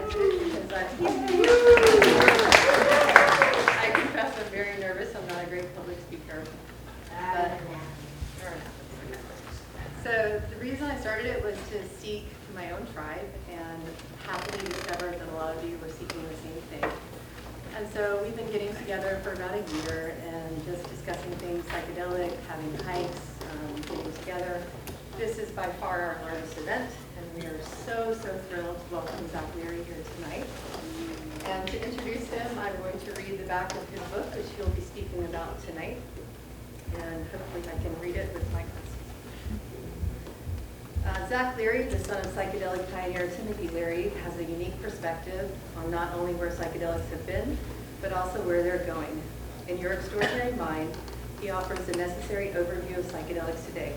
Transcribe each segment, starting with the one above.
because I confess I'm very nervous. I'm not a great public speaker. But, so the reason I started it was to seek my own tribe, and happily discovered that a lot of you were seeking the same thing. And so we've been getting together for about a year and just discussing things psychedelic, having hikes, getting together. This is by far our largest event, and we are so thrilled to welcome Zach Leary here tonight. And to introduce him, I'm going to read the back of his book, which he'll be speaking about tonight. And hopefully I can read it with my glasses. Zach Leary, the son of psychedelic pioneer Timothy Leary, has a unique perspective on not only where psychedelics have been, but also where they're going. In Your Extraordinary Mind, he offers a necessary overview of psychedelics today,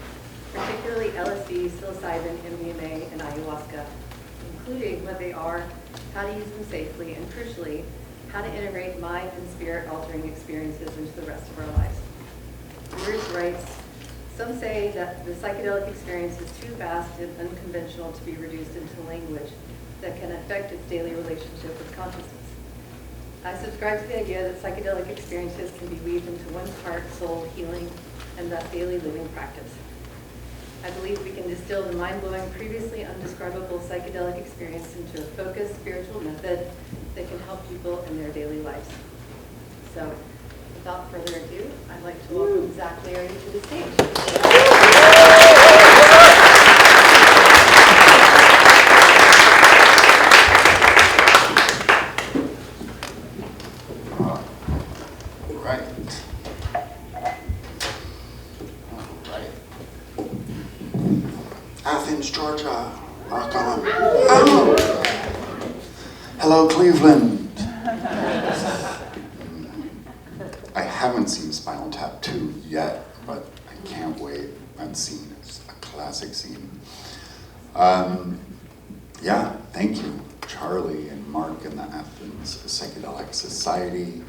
particularly LSD, psilocybin, MDMA, and ayahuasca, including what they are, how to use them safely, and crucially, how to integrate mind and spirit-altering experiences into the rest of our lives. Leary writes, some say that the psychedelic experience is too vast and unconventional to be reduced into language that can affect its daily relationship with consciousness. I subscribe to the idea that psychedelic experiences can be weaved into one's heart, soul, healing, and thus daily living practice. I believe we can distill the mind-blowing, previously undescribable psychedelic experience into a focused spiritual method that can help people in their daily lives. So, without further ado, I'd like to welcome Zach Leary to the stage. Athens, Georgia. Rock on. Oh. Hello, Cleveland. I haven't seen Spinal Tap 2 yet, but I can't wait. Unseen is a classic scene. Yeah, thank you, Charlie and Mark and the Athens Psychedelic Society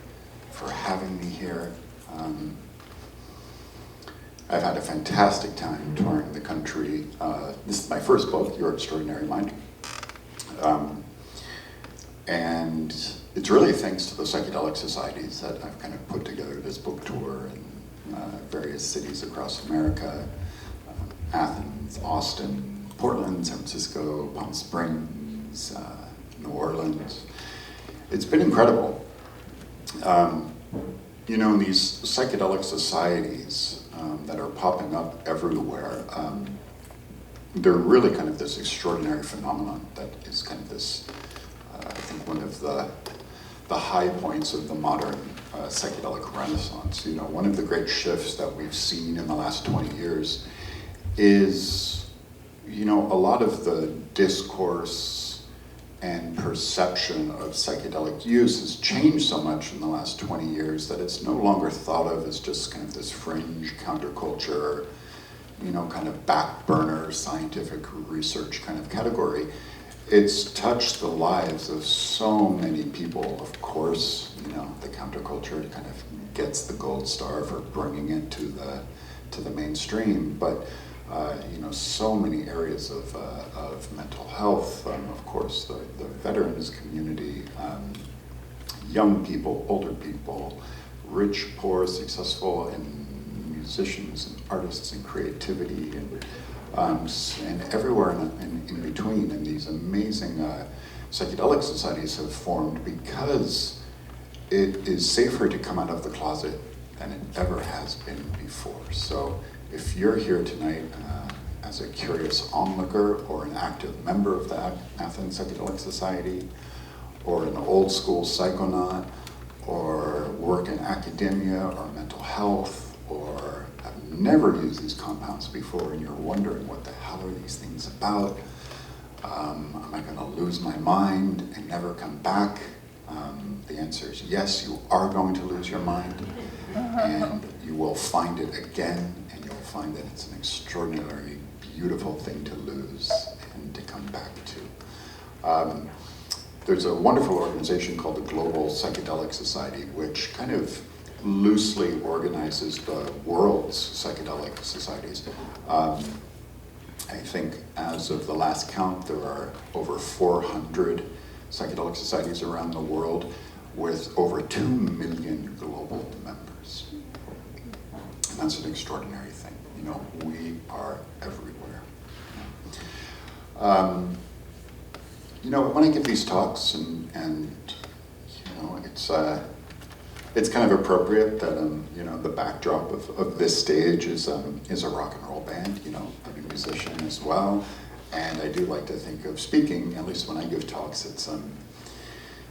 for having me here. I've had a fantastic time touring the country. This is my first book, Your Extraordinary Mind. And it's really thanks to the psychedelic societies that I've kind of put together this book tour in various cities across America, Athens, Austin, Portland, San Francisco, Palm Springs, New Orleans. It's been incredible. You know, these psychedelic societies that are popping up everywhere, they're really kind of this extraordinary phenomenon that is kind of this, I think, one of the high points of the modern psychedelic renaissance. You know, one of the great shifts that we've seen in the last 20 years is, you know, a lot of the discourse and perception of psychedelic use has changed so much in the last 20 years that it's no longer thought of as just kind of this fringe counterculture, you know, kind of back burner scientific research kind of category. It's touched the lives of so many people. Of course, you know, the counterculture kind of gets the gold star for bringing it to the mainstream, but you know, so many areas of mental health, of course, the veterans community, young people, older people, rich, poor, successful, and musicians and artists and creativity and everywhere in between. And these amazing psychedelic societies have formed because it is safer to come out of the closet than it ever has been before. So if you're here tonight as a curious onlooker or an active member of the Athens Psychedelic Society, or an old school psychonaut, or work in academia or mental health, or have never used these compounds before and you're wondering what the hell are these things about, am I going to lose my mind and never come back? The answer is yes, you are going to lose your mind, and you will find it again, and you'll find that it's an extraordinarily beautiful thing to lose and to come back to. There's a wonderful organization called the Global Psychedelic Society, which kind of loosely organizes the world's psychedelic societies. I think as of the last count, there are over 400 psychedelic societies around the world with over 2 million global members. And that's an extraordinary thing. You know, we are everywhere. You know, when I give these talks, and you know, it's kind of appropriate that you know, the backdrop of this stage is a rock and roll band. You know, I'm a musician as well, and I do like to think of speaking, at least when I give talks, it's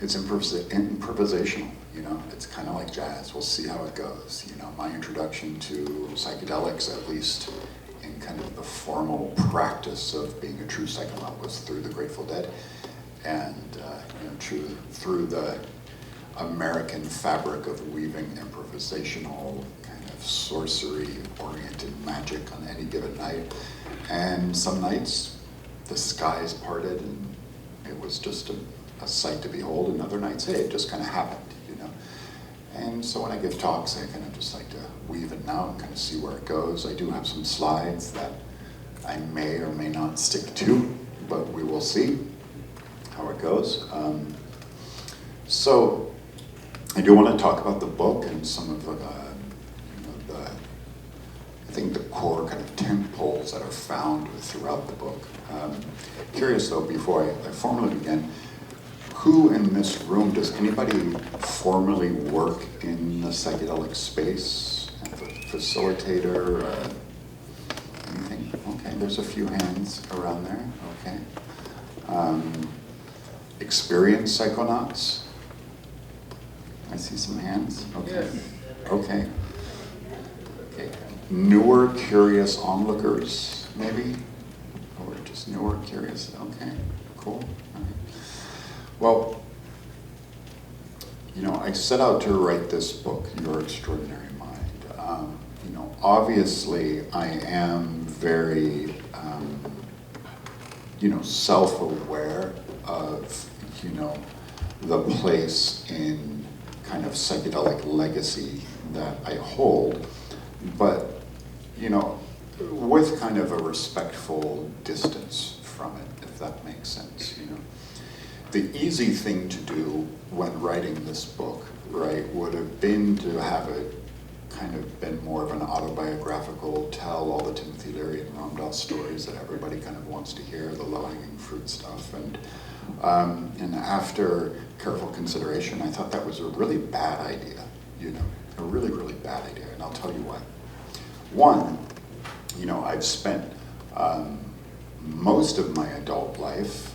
improvisational. You know, it's kind of like jazz. We'll see how it goes. You know, my introduction to psychedelics, at least in kind of the formal practice of being a true psychonaut, was through the Grateful Dead, and you know, through the American fabric of weaving improvisational kind of sorcery-oriented magic on any given night. And some nights the skies parted and it was just a sight to behold, and other nights, hey, it just kind of happened, you know. And so when I give talks, I kind of just like to weave it now and kind of see where it goes. I do have some slides that I may or may not stick to, but we will see how it goes. So I do want to talk about the book and some of the, you know, I think the core kind of tent poles that are found throughout the book. Curious though, before I formally begin, who in this room, does anybody formally work in the psychedelic space? A facilitator, anything? Okay, there's a few hands around there, okay. Experienced psychonauts? I see some hands, okay. Yes. Okay. Okay. Newer, curious onlookers, maybe? Or just newer, curious, okay, cool. All right. Well, you know, I set out to write this book, Your Extraordinary Mind. You know, obviously I am very, you know, self-aware of, you know, the place in kind of psychedelic legacy that I hold, but, you know, with kind of a respectful distance from it, if that makes sense, you know. The easy thing to do when writing this book, right, would have been to have it kind of been more of an autobiographical, tell all the Timothy Leary and Ram Dass stories that everybody kind of wants to hear, the low-hanging fruit stuff. And after careful consideration, I thought that was a really bad idea, you know, a really, really bad idea, and I'll tell you why. One, you know, I've spent most of my adult life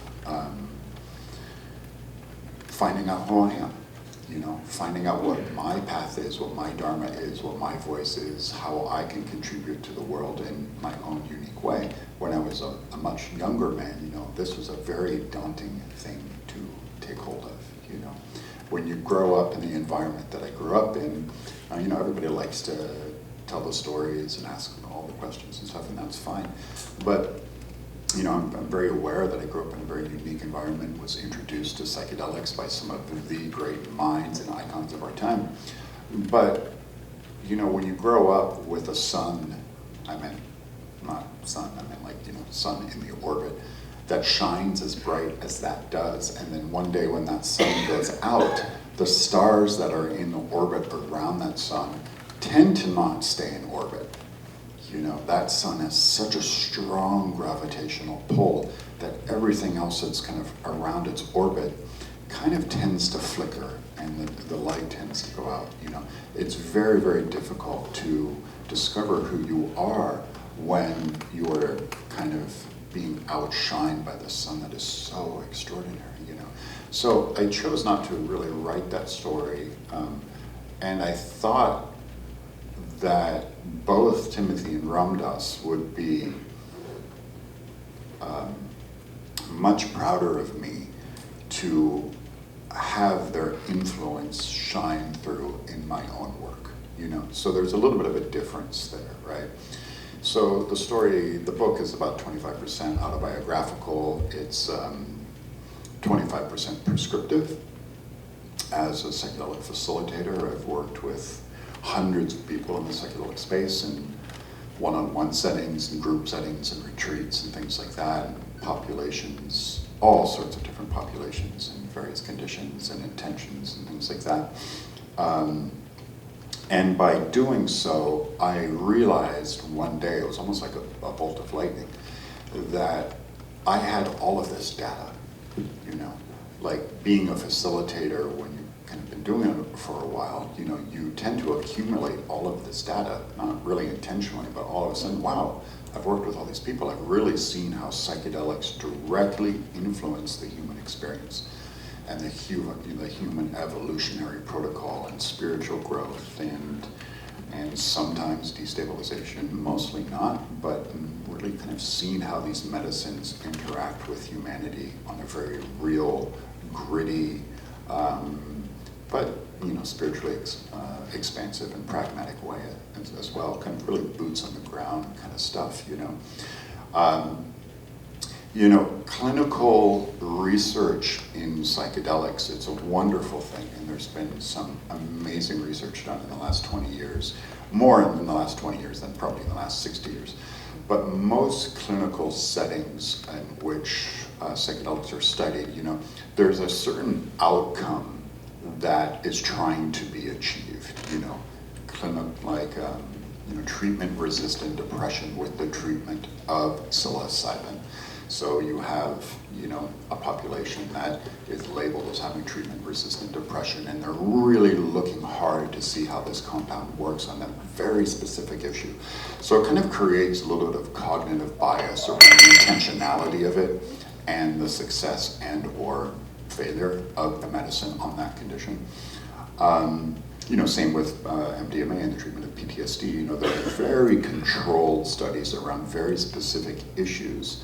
finding out who I am, you know, finding out what my path is, what my dharma is, what my voice is, how I can contribute to the world in my own unique way. When I was a much younger man, you know, this was a very daunting thing to take hold of, you know. When you grow up in the environment that I grew up in, you know, everybody likes to tell the stories and ask all the questions and stuff, and that's fine. But you know, I'm very aware that I grew up in a very unique environment, was introduced to psychedelics by some of the great minds and icons of our time. But, you know, when you grow up with a sun, I meant not sun, I meant like, you know, sun in the orbit, that shines as bright as that does, and then one day when that sun goes out, the stars that are in the orbit around that sun tend to not stay in orbit. You know, that sun has such a strong gravitational pull that everything else that's kind of around its orbit kind of tends to flicker, and the light tends to go out, you know. It's very, very difficult to discover who you are when you are kind of being outshined by the sun that is so extraordinary, you know. So I chose not to really write that story, and I thought that both Timothy and Ram Dass would be much prouder of me to have their influence shine through in my own work, you know. So there's a little bit of a difference there, right? So the story, the book is about 25% autobiographical. It's 25% prescriptive. As a psychedelic facilitator, I've worked with hundreds of people in the psychedelic space in one-on-one settings and group settings and retreats and things like that, and populations all sorts of different populations and various conditions and intentions and things like that. And by doing so, I realized one day, it was almost like a bolt of lightning, that I had all of this data, you know, like being a facilitator when you've kind of been doing it for a while, you know, you tend to accumulate all of this data, not really intentionally, but all of a sudden, wow, I've worked with all these people, I've really seen how psychedelics directly influence the human experience and the human evolutionary protocol and spiritual growth and sometimes destabilization, mostly not, but really kind of seen how these medicines interact with humanity on a very real, gritty, but you know, spiritually expansive and pragmatic way as well, kind of really boots on the ground kind of stuff, you know. You know, clinical research in psychedelics, it's a wonderful thing, and there's been some amazing research done in the last 20 years, more in the last 20 years than probably in the last 60 years. But most clinical settings in which psychedelics are studied, you know, there's a certain outcome that is trying to be achieved, you know, you know, treatment-resistant depression with the treatment of psilocybin. So you have, you know, a population that is labeled as having treatment-resistant depression, and they're really looking hard to see how this compound works on that very specific issue. So it kind of creates a little bit of cognitive bias around the intentionality of it and the success and or failure of the medicine on that condition. You know, same with MDMA and the treatment of PTSD. You know, there are very controlled studies around very specific issues.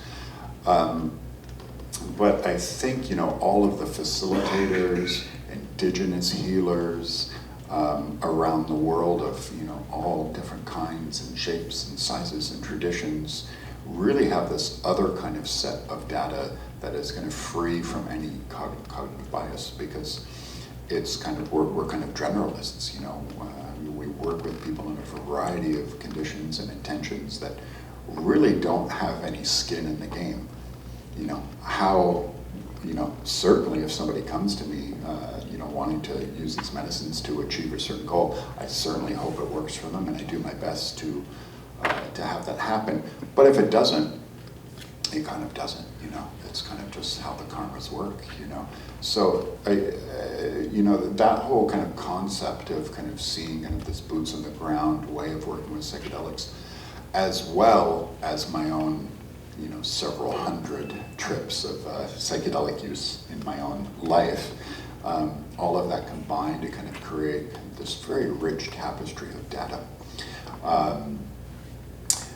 But I think, you know, all of the facilitators, indigenous healers around the world of, you know, all different kinds and shapes and sizes and traditions really have this other kind of set of data that is kind of free from any cognitive bias, because it's kind of, we're kind of generalists, you know. We work with people in a variety of conditions and intentions that really don't have any skin in the game. You know, how, you know, certainly if somebody comes to me, you know, wanting to use these medicines to achieve a certain goal, I certainly hope it works for them, and I do my best to have that happen. But if it doesn't, it kind of doesn't, you know. It's kind of just how the karmas work, you know. So, you know, that whole kind of concept of kind of seeing kind of this boots on the ground way of working with psychedelics, as well as my own, you know, several hundred trips of psychedelic use in my own life, all of that combined to kind of create this very rich tapestry of data.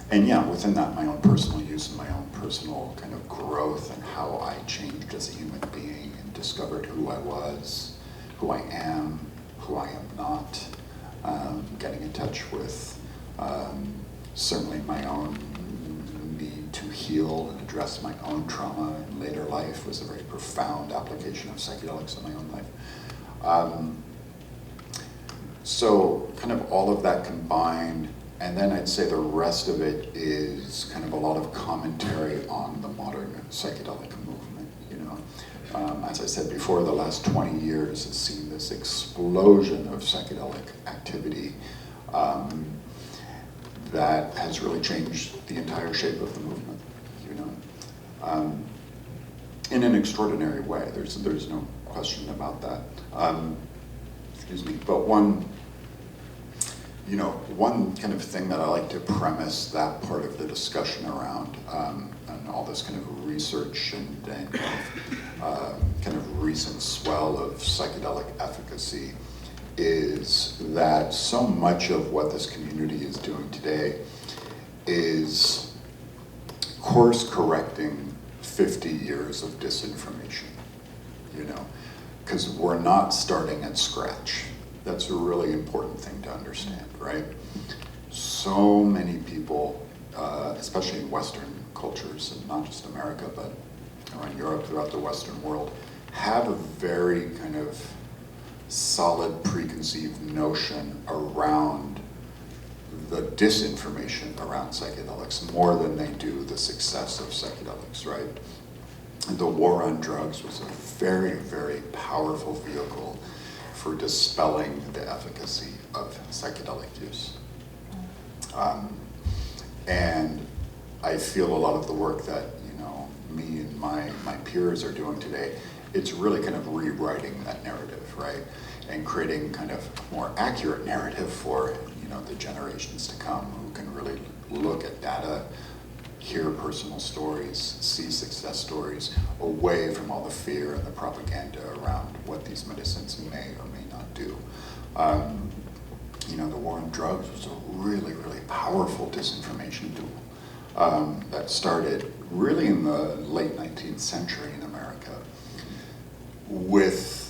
And yeah, within that, my own personal use and my own personal kind of growth and how I changed as a human being and discovered who I was, who I am not, getting in touch with certainly my own need to heal and address my own trauma in later life was a very profound application of psychedelics in my own life. So kind of all of that combined, and then I'd say the rest of it is kind of a lot of commentary on the modern psychedelic movement, you know. As I said before, the last 20 years has seen this explosion of psychedelic activity that has really changed the entire shape of the movement, you know, in an extraordinary way. There's no question about that. Excuse me, but one kind of thing that I like to premise that part of the discussion around, and all this kind of research and kind of recent swell of psychedelic efficacy, is that so much of what this community is doing today is course correcting 50 years of disinformation, you know, because we're not starting at scratch. That's a really important thing to understand, right? So many people, especially in Western cultures, and not just America, but around Europe, throughout the Western world, have a very kind of solid preconceived notion around the disinformation around psychedelics more than they do the success of psychedelics, right? the war on drugs was a very, very powerful vehicle for dispelling the efficacy of psychedelic use. And I feel a lot of the work that, you know, me and my peers are doing today, it's really kind of rewriting that narrative, right? And creating kind of a more accurate narrative for, you know, the generations to come who can really look at data, hear personal stories, see success stories, away from all the fear and the propaganda around what these medicines may or may not do. You know, the war on drugs was a really, really powerful disinformation tool that started really in the late 19th century in America with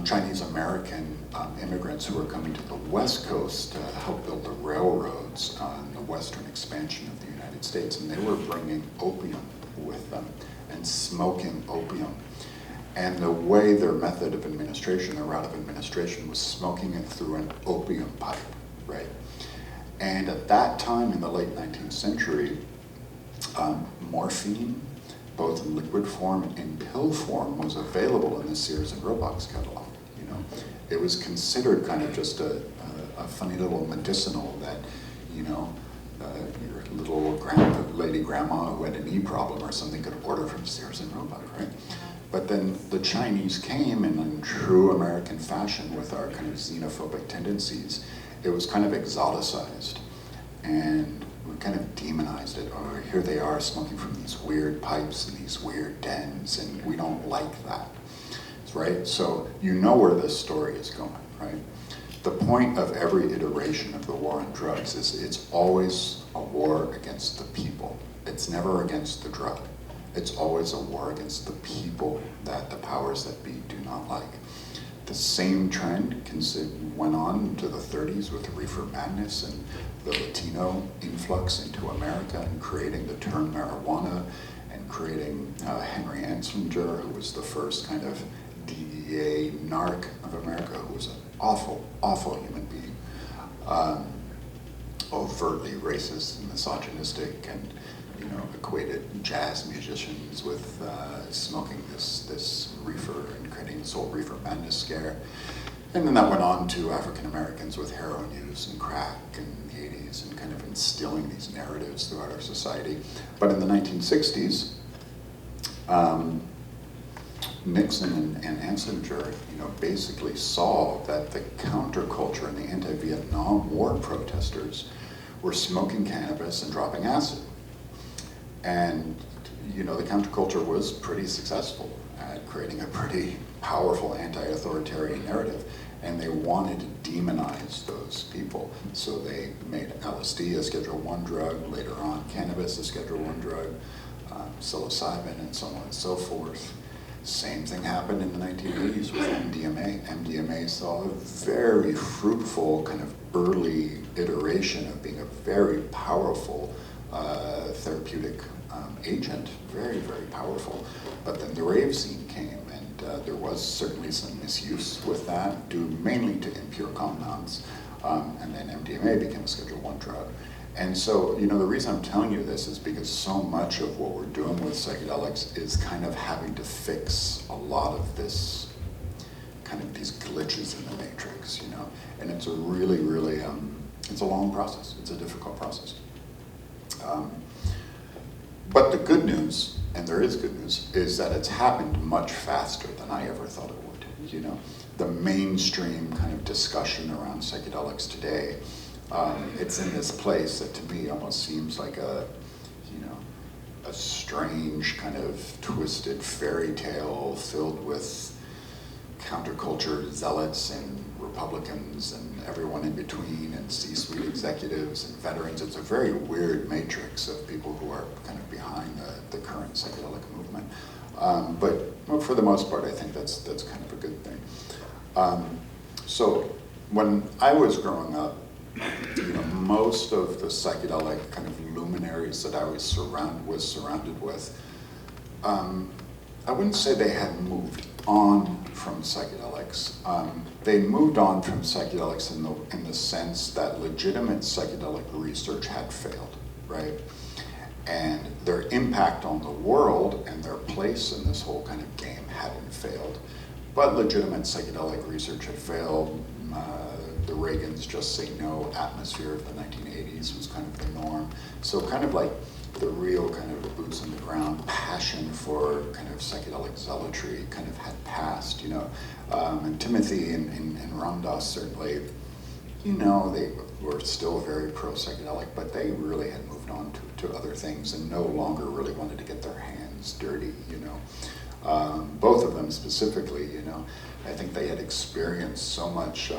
Chinese American immigrants who were coming to the West Coast to help build the railroads on the western expansion of the United States, and they were bringing opium with them and smoking opium. And the way their method of administration, their route of administration, was smoking it through an opium pipe, right? And at that time in the late 19th century, morphine, both in liquid form and in pill form, was available in the Sears and Roebuck's catalog. You know, it was considered kind of just a funny little medicinal that, you know, your little lady grandma who had a knee problem or something could order from Sears and Roebuck, right? But then the Chinese came, and in true American fashion, with our kind of xenophobic tendencies, it was kind of exoticized, and we kind of demonized it. Oh, here they are smoking from these weird pipes and these weird dens, and we don't like that, right? So you know where this story is going, right? The point of every iteration of the war on drugs is it's always a war against the people. It's never against the drug. It's always a war against the people that the powers that be do not like. The same trend went on to the 30s with reefer madness and the Latino influx into America and creating the term marijuana and creating Henry Anslinger, who was the first kind of DEA narc of America, who was an awful, awful human being, overtly racist and misogynistic, and, you know, equated jazz musicians with smoking this reefer and creating this whole reefer madness scare. And then that went on to African Americans with heroin use and crack in the 80s and kind of instilling these narratives throughout our society. But in the 1960s, Nixon and Anslinger, you know, basically saw that the counterculture and the anti-Vietnam War protesters were smoking cannabis and dropping acid. And, you know, the counterculture was pretty successful at creating a pretty powerful anti-authoritarian narrative, and they wanted to demonize those people. So they made LSD a Schedule I drug, later on cannabis a Schedule I drug, psilocybin, and so on and so forth. Same thing happened in the 1980s with MDMA. MDMA saw a very fruitful kind of early iteration of being a very powerful therapeutic agent, very, very powerful. But then the rave scene came, and there was certainly some misuse with that, due mainly to impure compounds. And then MDMA became a Schedule I drug. And so, you know, the reason I'm telling you this is because so much of what we're doing with psychedelics is kind of having to fix a lot of this, kind of these glitches in the matrix, you know. And it's a really, really, it's a long process. It's a difficult process. But the good news, and there is good news, is that it's happened much faster than I ever thought it would, you know. The mainstream kind of discussion around psychedelics today, it's in this place that to me almost seems like a, you know, a strange kind of twisted fairy tale filled with counterculture zealots and Republicans and everyone in between and C-suite executives and veterans. It's a very weird matrix of people who are kind of behind the current psychedelic movement. But for the most part, I think that's kind of a good thing. So when I was growing up, you know, most of the psychedelic kind of luminaries that I was surrounded with, I wouldn't say they had moved on from psychedelics. They moved on from psychedelics in the sense that legitimate psychedelic research had failed, right? and their impact on the world and their place in this whole kind of game hadn't failed. But legitimate psychedelic research had failed. The Reagan's Just Say No atmosphere of the 1980s was kind of the norm. So kind of like the real kind of boots on the ground passion for kind of psychedelic zealotry kind of had passed, you know. And Timothy and Ramdas certainly, you know, they were still very pro-psychedelic, but they really had moved on to other things and no longer really wanted to get their hands dirty, you know. Both of them specifically, you know, I think they had experienced so much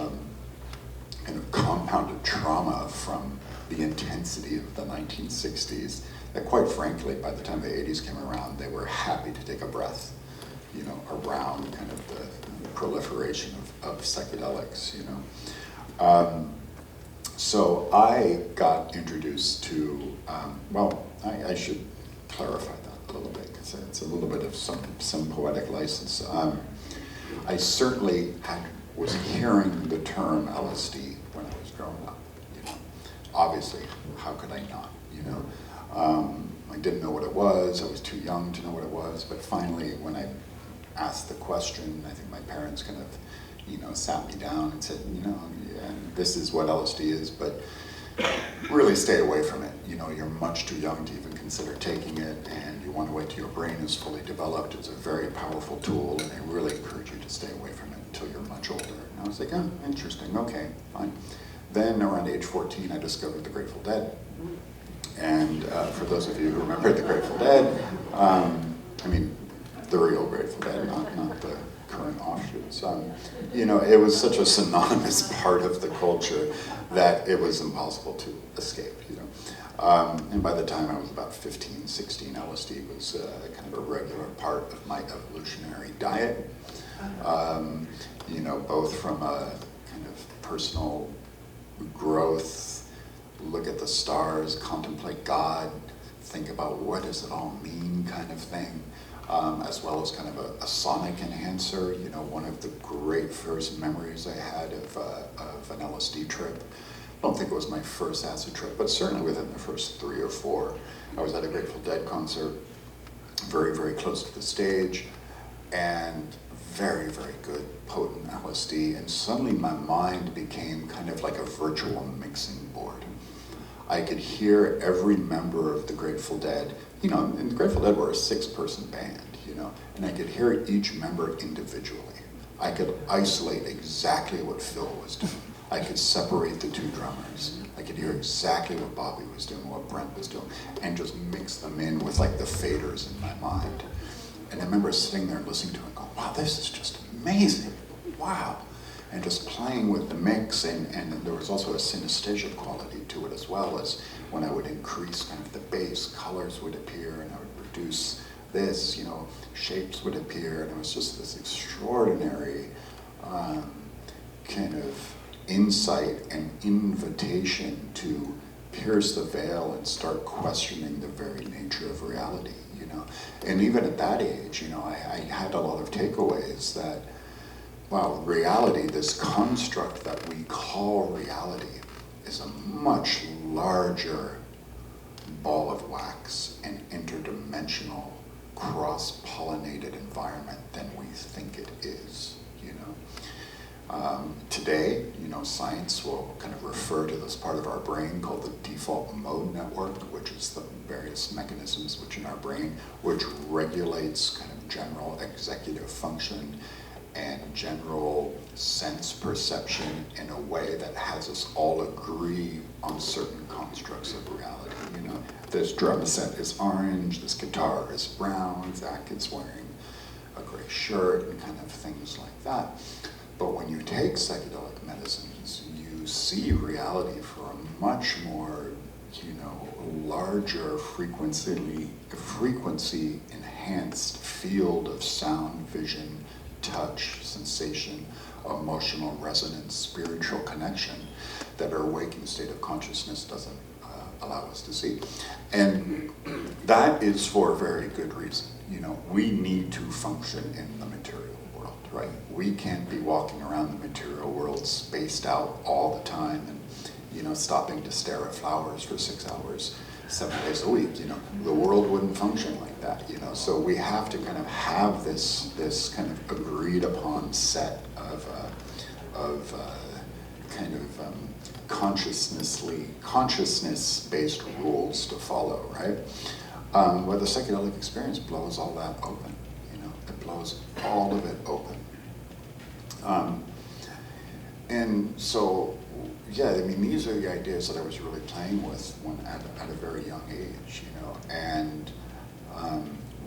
kind of compounded trauma from the intensity of the 1960s that quite frankly, by the time the 80s came around, they were happy to take a breath, you know, around kind of the proliferation of psychedelics, you know. So I got introduced to, well, I should clarify that a little bit, because it's a little bit of some poetic license. I certainly was hearing the term LSD when I was growing up, you know. Obviously, how could I not, you know? I didn't know what it was, I was too young to know what it was, but finally when I asked the question, I think my parents kind of, you know, sat me down and said, you know, yeah, this is what LSD is, but really stay away from it. You know, you're much too young to even consider taking it, and you want to wait till your brain is fully developed. It's a very powerful tool, and I really encourage you to stay away from it until you're much older. And I was like, oh, interesting, okay, fine. Then around age 14, I discovered the Grateful Dead. And for those of you who remember the Grateful Dead, I mean, the real Grateful Dead, not the current offshoots. You know, it was such a synonymous part of the culture that it was impossible to escape, you know. And by the time I was about 15, 16, LSD was kind of a regular part of my evolutionary diet. You know, both from a kind of personal growth, look at the stars, contemplate God, think about what does it all mean kind of thing, as well as kind of a sonic enhancer. You know, one of the great first memories I had of an LSD trip, I don't think it was my first acid trip, but certainly within the first 3 or 4, I was at a Grateful Dead concert, very, very close to the stage, and very, very good, potent LSD, and suddenly my mind became kind of like a virtual mixing board. I could hear every member of the Grateful Dead, you know, and the Grateful Dead were a 6-person band, you know, and I could hear each member individually. I could isolate exactly what Phil was doing. I could separate the 2 drummers. I could hear exactly what Bobby was doing, what Brent was doing, and just mix them in with like the faders in my mind. And I remember sitting there and listening to it and going, wow, this is just amazing, wow. And just playing with the mix, and there was also a synesthesia quality to it as well, as when I would increase kind of the bass, colors would appear, and I would reduce this, you know, shapes would appear, and it was just this extraordinary kind of insight and invitation to pierce the veil and start questioning the very nature of reality, you know. And even at that age, you know, I had a lot of takeaways that, wow, reality, this construct that we call reality, is a much larger ball of wax and interdimensional, cross-pollinated environment than we think it is, you know. Today, you know, science will kind of refer to this part of our brain called the default mode network, which is the various mechanisms which in our brain, which regulates kind of general executive function and general sense perception in a way that has us all agree on certain constructs of reality. You know, this drum set is orange, this guitar is brown, Zach is wearing a gray shirt, and kind of things like that. But when you take psychedelic medicines, you see reality for a much more, you know, larger frequency enhanced field of sound, vision, touch, sensation, emotional resonance, spiritual connection that our waking state of consciousness doesn't allow us to see. And that is for a very good reason. You know, we need to function in the material world, right? We can't be walking around the material world spaced out all the time and, you know, stopping to stare at flowers for 6 hours. 7 days a week, you know. The world wouldn't function like that, you know. So we have to kind of have this kind of agreed upon set of consciousness-based rules to follow, right? Where the psychedelic experience blows all that open, you know. It blows all of it open. And so, yeah, I mean, these are the ideas that I was really playing with when at a very young age, you know, and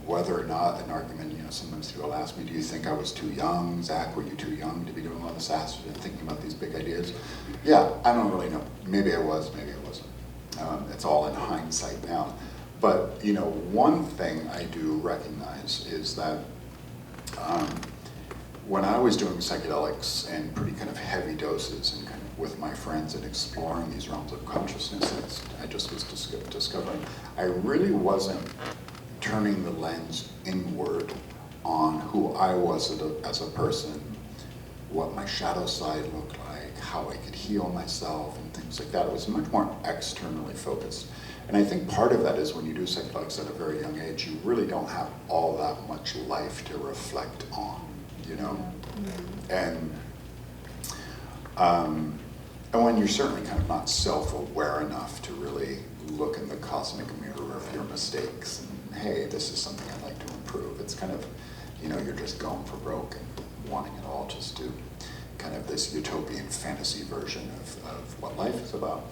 whether or not an argument, you know, sometimes people ask me, do you think I was too young? Zach, were you too young to be doing all this acid and thinking about these big ideas? Yeah, I don't really know. Maybe I was, maybe I wasn't. It's all in hindsight now. But, you know, one thing I do recognize is that when I was doing psychedelics in pretty kind of heavy doses and kind of with my friends and exploring these realms of consciousness that I just was discovering, I really wasn't turning the lens inward on who I was as a person, what my shadow side looked like, how I could heal myself and things like that. It was much more externally focused. And I think part of that is when you do psychedelics at a very young age, you really don't have all that much life to reflect on, you know? And when you're certainly kind of not self-aware enough to really look in the cosmic mirror of your mistakes and, hey, this is something I'd like to improve. It's kind of, you know, you're just going for broke and wanting it all just to kind of this utopian fantasy version of what life is about.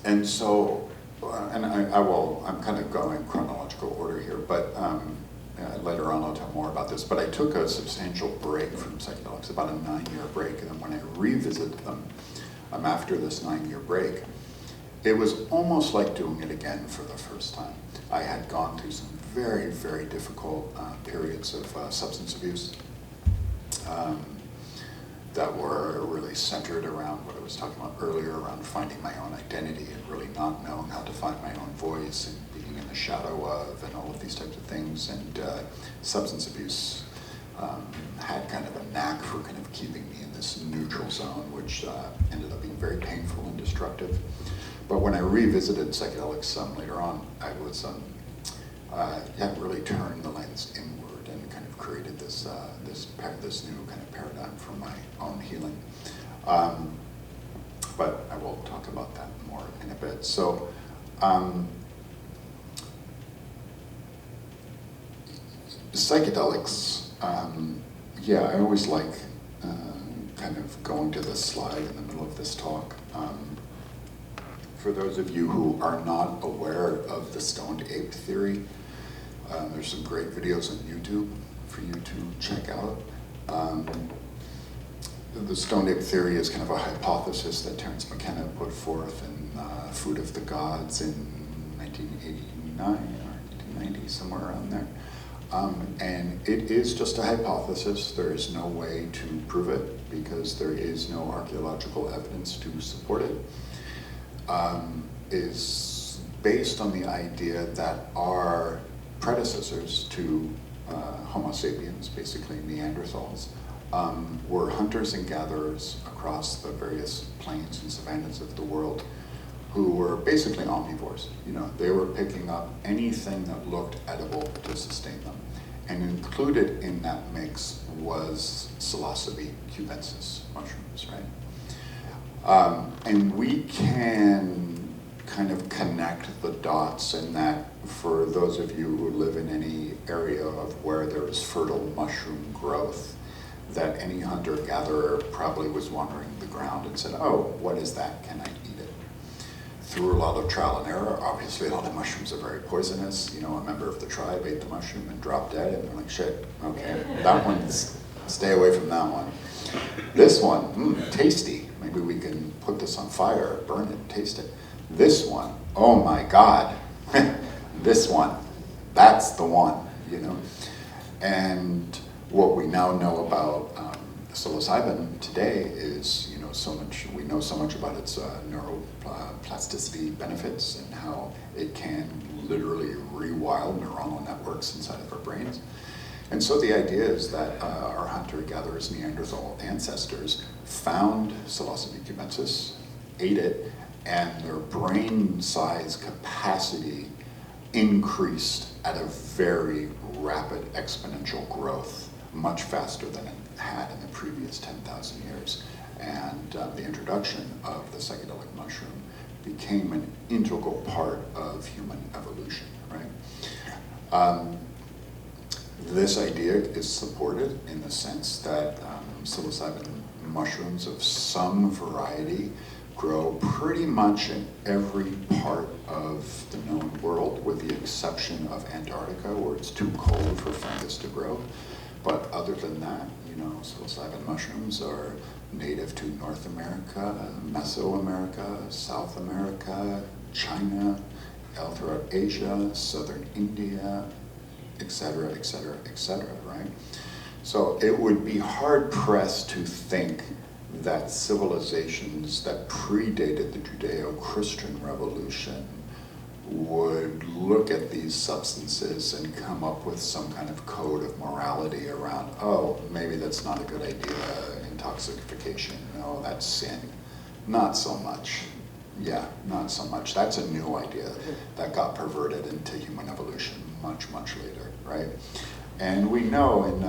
And so, and I'm kind of going chronological order here, but later on I'll talk more about this, but I took a substantial break from psychedelics, about a 9-year break, and then when I revisited them after this 9-year break, it was almost like doing it again for the first time. I had gone through some very, very difficult periods of substance abuse that were really centered around what I was talking about earlier, around finding my own identity and really not knowing how to find my own voice and being in the shadow of and all of these types of things. And substance abuse had kind of a knack for kind of keeping me in this neutral zone, which ended up being very painful and destructive. But when I revisited psychedelics later on, I was really turned the lens inward and kind of created this new kind of paradigm for my own healing. But I will talk about that more in a bit. So, psychedelics, I always like kind of going to this slide in the middle of this talk. For those of you who are not aware of the stoned ape theory, there's some great videos on YouTube for you to check out. The stoned ape theory is kind of a hypothesis that Terence McKenna put forth in Food of the Gods in 1989 or 1990, somewhere around there. And it is just a hypothesis. There is no way to prove it because there is no archaeological evidence to support it. Is based on the idea that our predecessors to Homo sapiens, basically Neanderthals, were hunters and gatherers across the various plains and savannas of the world who were basically omnivores. You know, they were picking up anything that looked edible to sustain them. And included in that mix was psilocybe cubensis mushrooms, right? And we can kind of connect the dots in that for those of you who live in any area of where there is fertile mushroom growth, that any hunter-gatherer probably was wandering the ground and said, oh, what is that? Can I eat it? Through a lot of trial and error, obviously a lot of mushrooms are very poisonous. You know, a member of the tribe ate the mushroom and dropped dead, and they're like, shit, okay, that one's, stay away from that one. This one, tasty. Maybe we can put this on fire, burn it, taste it. This one, oh my God, this one, that's the one, you know? And what we now know about psilocybin today is, you know, we know so much about its neuroplasticity benefits and how it can literally rewild neuronal networks inside of our brains. And so the idea is that our hunter-gatherers Neanderthal ancestors found psilocybe cubensis, ate it, and their brain size capacity increased at a very rapid exponential growth, much faster than it had in the previous 10,000 years. And the introduction of the psychedelic mushroom became an integral part of human evolution, right? This idea is supported in the sense that psilocybin mushrooms of some variety grow pretty much in every part of the known world, with the exception of Antarctica, where it's too cold for fungus to grow. But other than that, psilocybin mushrooms are native to North America, Mesoamerica, South America, China, all throughout Asia, southern India, etc., etc., etc., right? So it would be hard-pressed to think that civilizations that predated the Judeo-Christian revolution would look at these substances and come up with some kind of code of morality around, oh, maybe that's not a good idea, intoxication, no, that's sin. Not so much. Yeah, not so much. That's a new idea that got perverted into human evolution much, much later, right? And we know in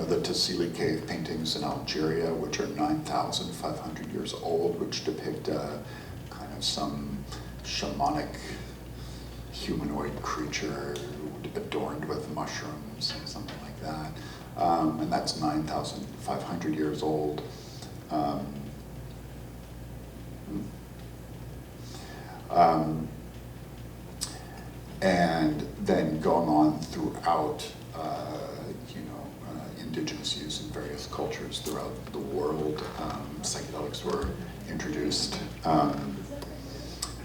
the Tassili cave paintings in Algeria, which are 9,500 years old, which depict kind of some shamanic humanoid creature adorned with mushrooms and something like that. And that's 9,500 years old. And then going on throughout, indigenous use in various cultures throughout the world, psychedelics were introduced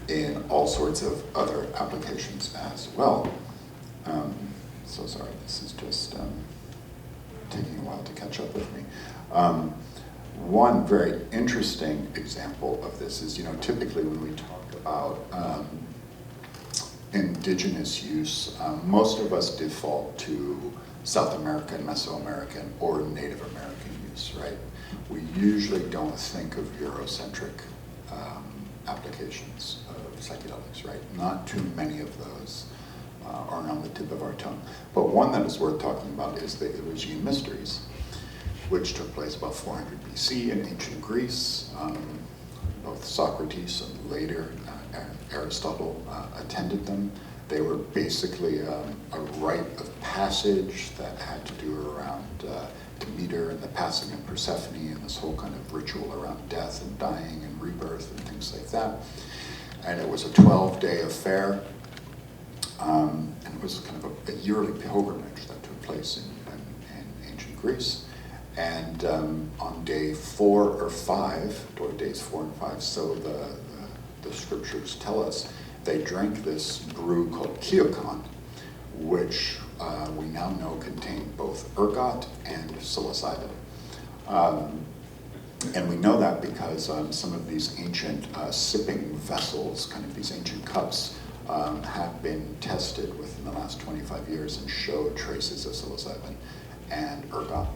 in all sorts of other applications as well. So sorry, this is just taking a while to catch up with me. One very interesting example of this is, typically when we talk about indigenous use, most of us default to South American, Mesoamerican, or Native American use, right? We usually don't think of Eurocentric applications of psychedelics, right? Not too many of those are on the tip of our tongue. But one that is worth talking about is the Eleusinian Mysteries, which took place about 400 BC in ancient Greece. Both Socrates and later Aristotle attended them. They were basically a rite of passage that had to do around Demeter and the passing of Persephone and this whole kind of ritual around death and dying and rebirth and things like that. And it was a 12-day affair. And it was kind of a yearly pilgrimage that took place in ancient Greece. And on day 4 or 5, or days 4 and 5, so the scriptures tell us, they drank this brew called kiokon, which we now know contained both ergot and psilocybin. And we know that because some of these ancient sipping vessels, kind of these ancient cups, have been tested within the last 25 years and showed traces of psilocybin and ergot.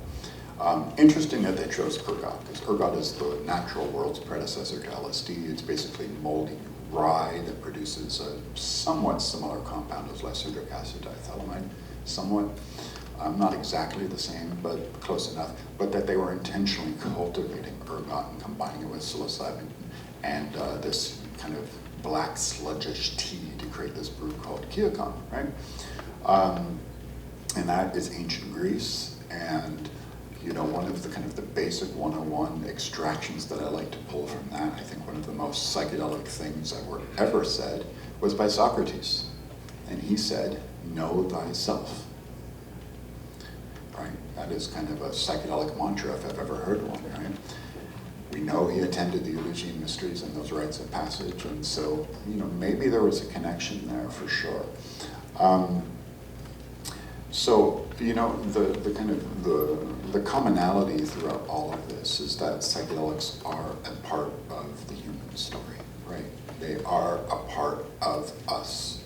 Interesting that they chose ergot, because ergot is the natural world's predecessor to LSD. It's basically moldy rye that produces a somewhat similar compound as lysergic acid diethylamide, somewhat. Not exactly the same, but close enough. But that they were intentionally cultivating ergot and combining it with psilocybin and this kind of black sludgish tea to create this brew called kiokon, right? And that is ancient Greece, and one of the kind of the basic 101 extractions that I like to pull from that, I think one of the most psychedelic things that were ever said was by Socrates. And he said, know thyself. Right? That is kind of a psychedelic mantra if I've ever heard one, right? We know he attended the Eleusinian Mysteries and those rites of passage, and so, maybe there was a connection there for sure. So, the kind of the commonality throughout all of this is that psychedelics are a part of the human story, right? They are a part of us.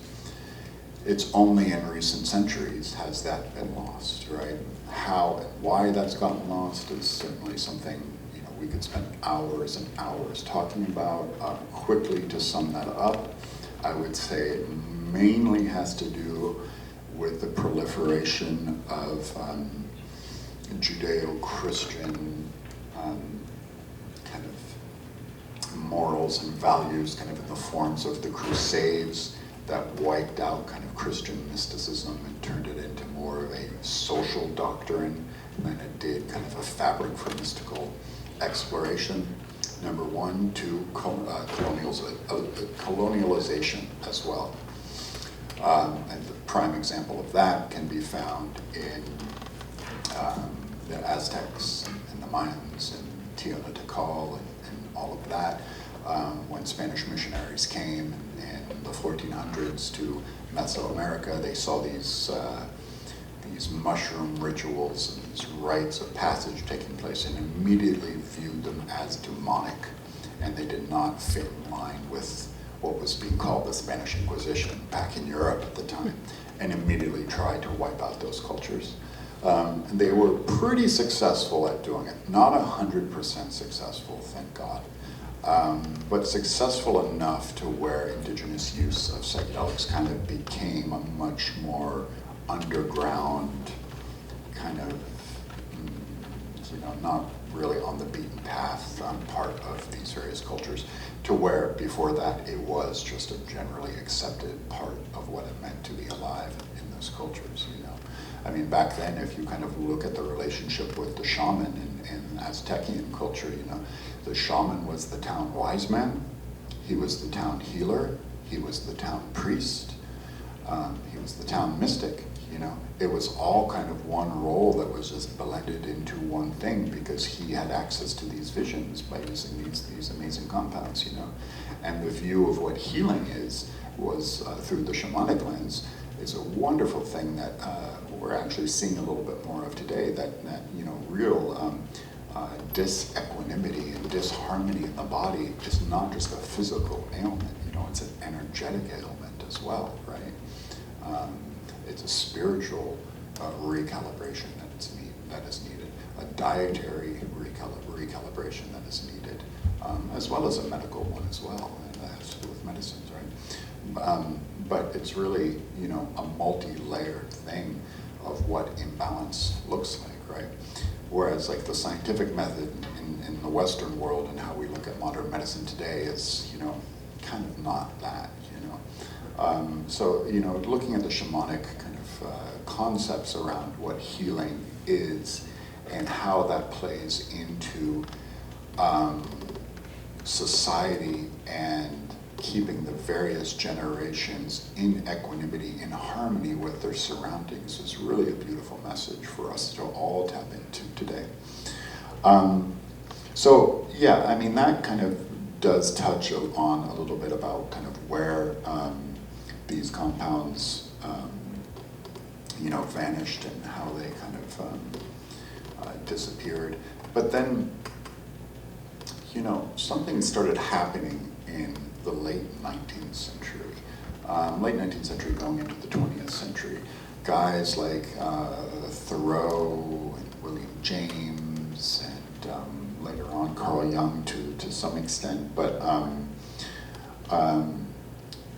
It's only in recent centuries has that been lost, right? How and why that's gotten lost is certainly something, we could spend hours and hours talking about. Quickly to sum that up, I would say it mainly has to do with the proliferation of Judeo-Christian kind of morals and values, kind of in the forms of the Crusades that wiped out kind of Christian mysticism and turned it into more of a social doctrine than it did kind of a fabric for mystical exploration. Number one, two, colonialization as well. And the prime example of that can be found in the Aztecs and the Mayans and Teotihuacan and all of that. When Spanish missionaries came in the 1400s to Mesoamerica, they saw these mushroom rituals and these rites of passage taking place and immediately viewed them as demonic, and they did not fit in line with what was being called the Spanish Inquisition back in Europe at the time, and immediately tried to wipe out those cultures. And they were pretty successful at doing it. Not 100% successful, thank God, but successful enough to where indigenous use of psychedelics kind of became a much more underground kind of, not really on the beaten path part of these various cultures, to where before that it was just a generally accepted part of what it meant to be alive in those cultures, I mean, back then, if you kind of look at the relationship with the shaman in Aztecian culture, the shaman was the town wise man, he was the town healer, he was the town priest, he was the town mystic, It was all kind of one role that was just blended into one thing because he had access to these visions by using these amazing compounds, And the view of what healing was through the shamanic lens is a wonderful thing that we're actually seeing a little bit more of today, that real disequanimity and disharmony in the body is not just a physical ailment, it's an energetic ailment as well, right? It's a spiritual recalibration that is needed, a dietary recalibration that is needed, as well as a medical one as well, and that has to do with medicines, right? But it's really, a multi-layered thing of what imbalance looks like, right? Whereas like the scientific method in the Western world and how we look at modern medicine today is, kind of not that, So, looking at the shamanic kind of concepts around what healing is and how that plays into society and keeping the various generations in equanimity, in harmony with their surroundings is really a beautiful message for us to all tap into today. So yeah, I mean, that kind of does touch on a little bit about kind of where these compounds vanished and how they kind of disappeared. But then, something started happening in the late 19th century, going into the 20th century. Guys like Thoreau and William James and later on Carl Jung to some extent, but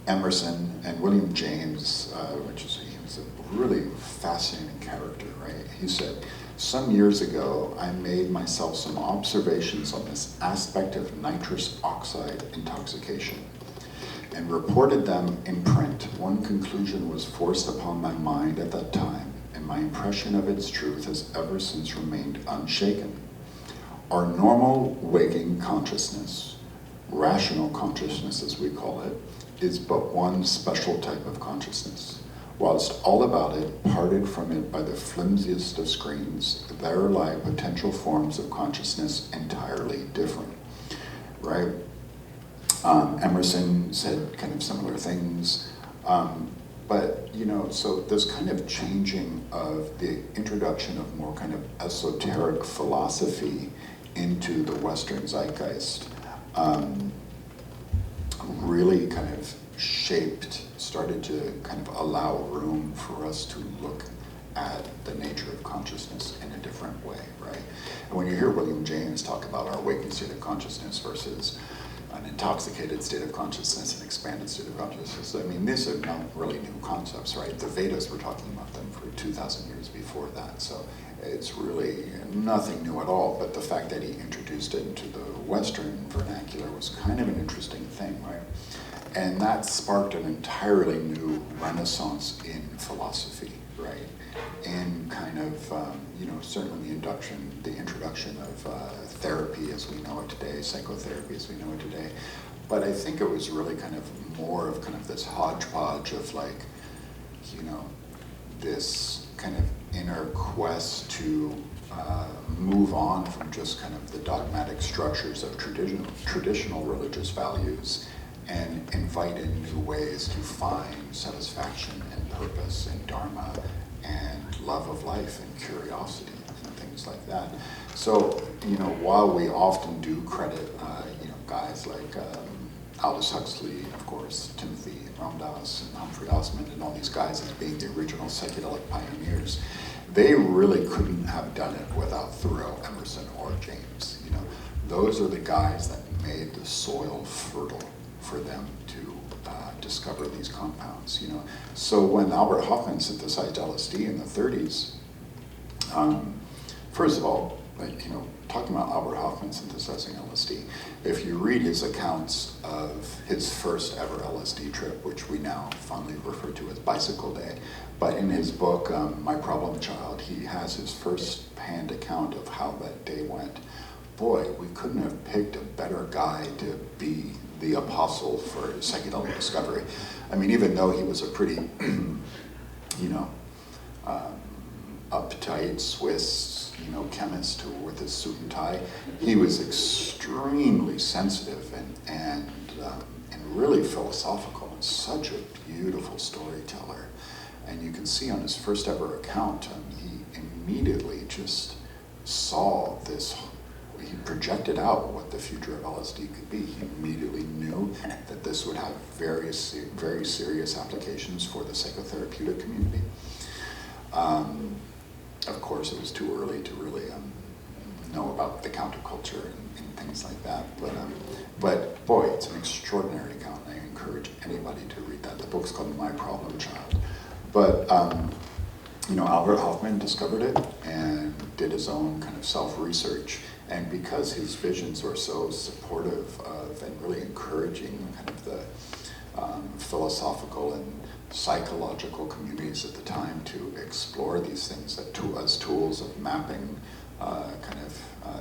Emerson and William James, he was a really fascinating character, right? He said, "Some years ago, I made myself some observations on this aspect of nitrous oxide intoxication and reported them in print. One conclusion was forced upon my mind at that time, and my impression of its truth has ever since remained unshaken. Our normal waking consciousness, rational consciousness as we call it, is but one special type of consciousness. Whilst all about it, parted from it by the flimsiest of screens, there lie potential forms of consciousness entirely different," right? Emerson said kind of similar things, but so this kind of changing of the introduction of more kind of esoteric philosophy into the Western zeitgeist really kind of started to kind of allow room for us to look at the nature of consciousness in a different way, right? And when you hear William James talk about our awakened state of consciousness versus an intoxicated state of consciousness, an expanded state of consciousness, I mean, these are not really new concepts, right? The Vedas were talking about them for 2,000 years before that, so it's really nothing new at all, but the fact that he introduced it into the Western vernacular was kind of an interesting thing, right? And that sparked an entirely new renaissance in philosophy, right? In kind of, certainly the introduction of therapy as we know it today, psychotherapy as we know it today. But I think it was really kind of more of kind of this hodgepodge of like, this kind of inner quest to move on from just kind of the dogmatic structures of traditional religious values and invite in new ways to find satisfaction and purpose and dharma and love of life and curiosity and things like that. So, while we often do credit, guys like Aldous Huxley, of course, Timothy Ramdas and Humphrey Osmond and all these guys as being the original psychedelic pioneers, they really couldn't have done it without Thoreau, Emerson, or James. Those are the guys that made the soil fertile for them to discover these compounds. So when Albert Hofmann synthesized LSD in the 30s, first of all, talking about Albert Hofmann synthesizing LSD, if you read his accounts of his first ever LSD trip, which we now fondly refer to as Bicycle Day, but in his book, My Problem Child, he has his first-hand account of how that day went. Boy, we couldn't have picked a better guy to be the apostle for psychedelic discovery. I mean, even though he was a pretty, uptight Swiss, chemist with his suit and tie, he was extremely sensitive and really philosophical and such a beautiful storyteller. And you can see on his first ever account, he immediately just saw this. He projected out what the future of LSD could be. He immediately knew that this would have very serious applications for the psychotherapeutic community. Of course, it was too early to really know about the counterculture and things like that. But boy, it's an extraordinary account. I encourage anybody to read that. The book's called My Problem Child. But Albert Hofmann discovered it and did his own kind of self-research. And because his visions were so supportive of and really encouraging kind of the philosophical and psychological communities at the time to explore these things as tools of mapping,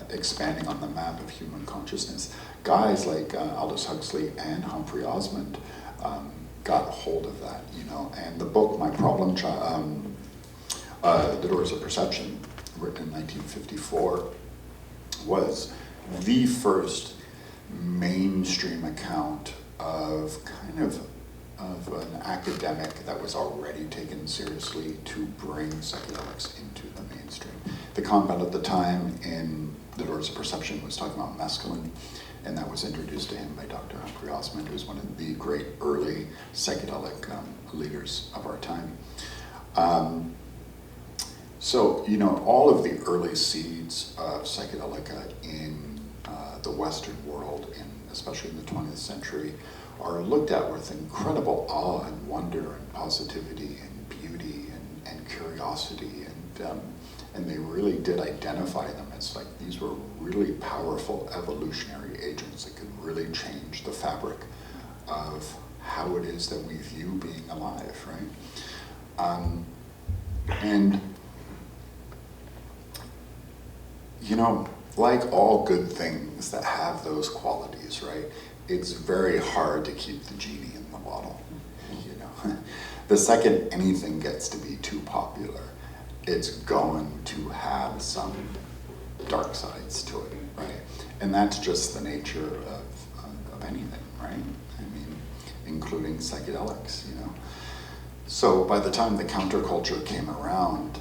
expanding on the map of human consciousness, guys like Aldous Huxley and Humphrey Osmond got hold of that, And the book, My Problem Child, The Doors of Perception, written in 1954, was the first mainstream account of an academic that was already taken seriously to bring psychedelics into the mainstream. The compound at the time in The Doors of Perception was talking about mescaline, and that was introduced to him by Dr. Humphrey Osmond, who's one of the great early psychedelic leaders of our time. So, all of the early seeds of psychedelica in the Western world, especially in the 20th century, are looked at with incredible awe and wonder and positivity and beauty and curiosity. And they really did identify them as like these were really powerful evolutionary agents that could really change the fabric of how it is that we view being alive, right? And like all good things that have those qualities, right? It's very hard to keep the genie in the bottle, The second anything gets to be too popular, it's going to have some dark sides to it, right? And that's just the nature of anything, right? I mean, including psychedelics, So by the time the counterculture came around,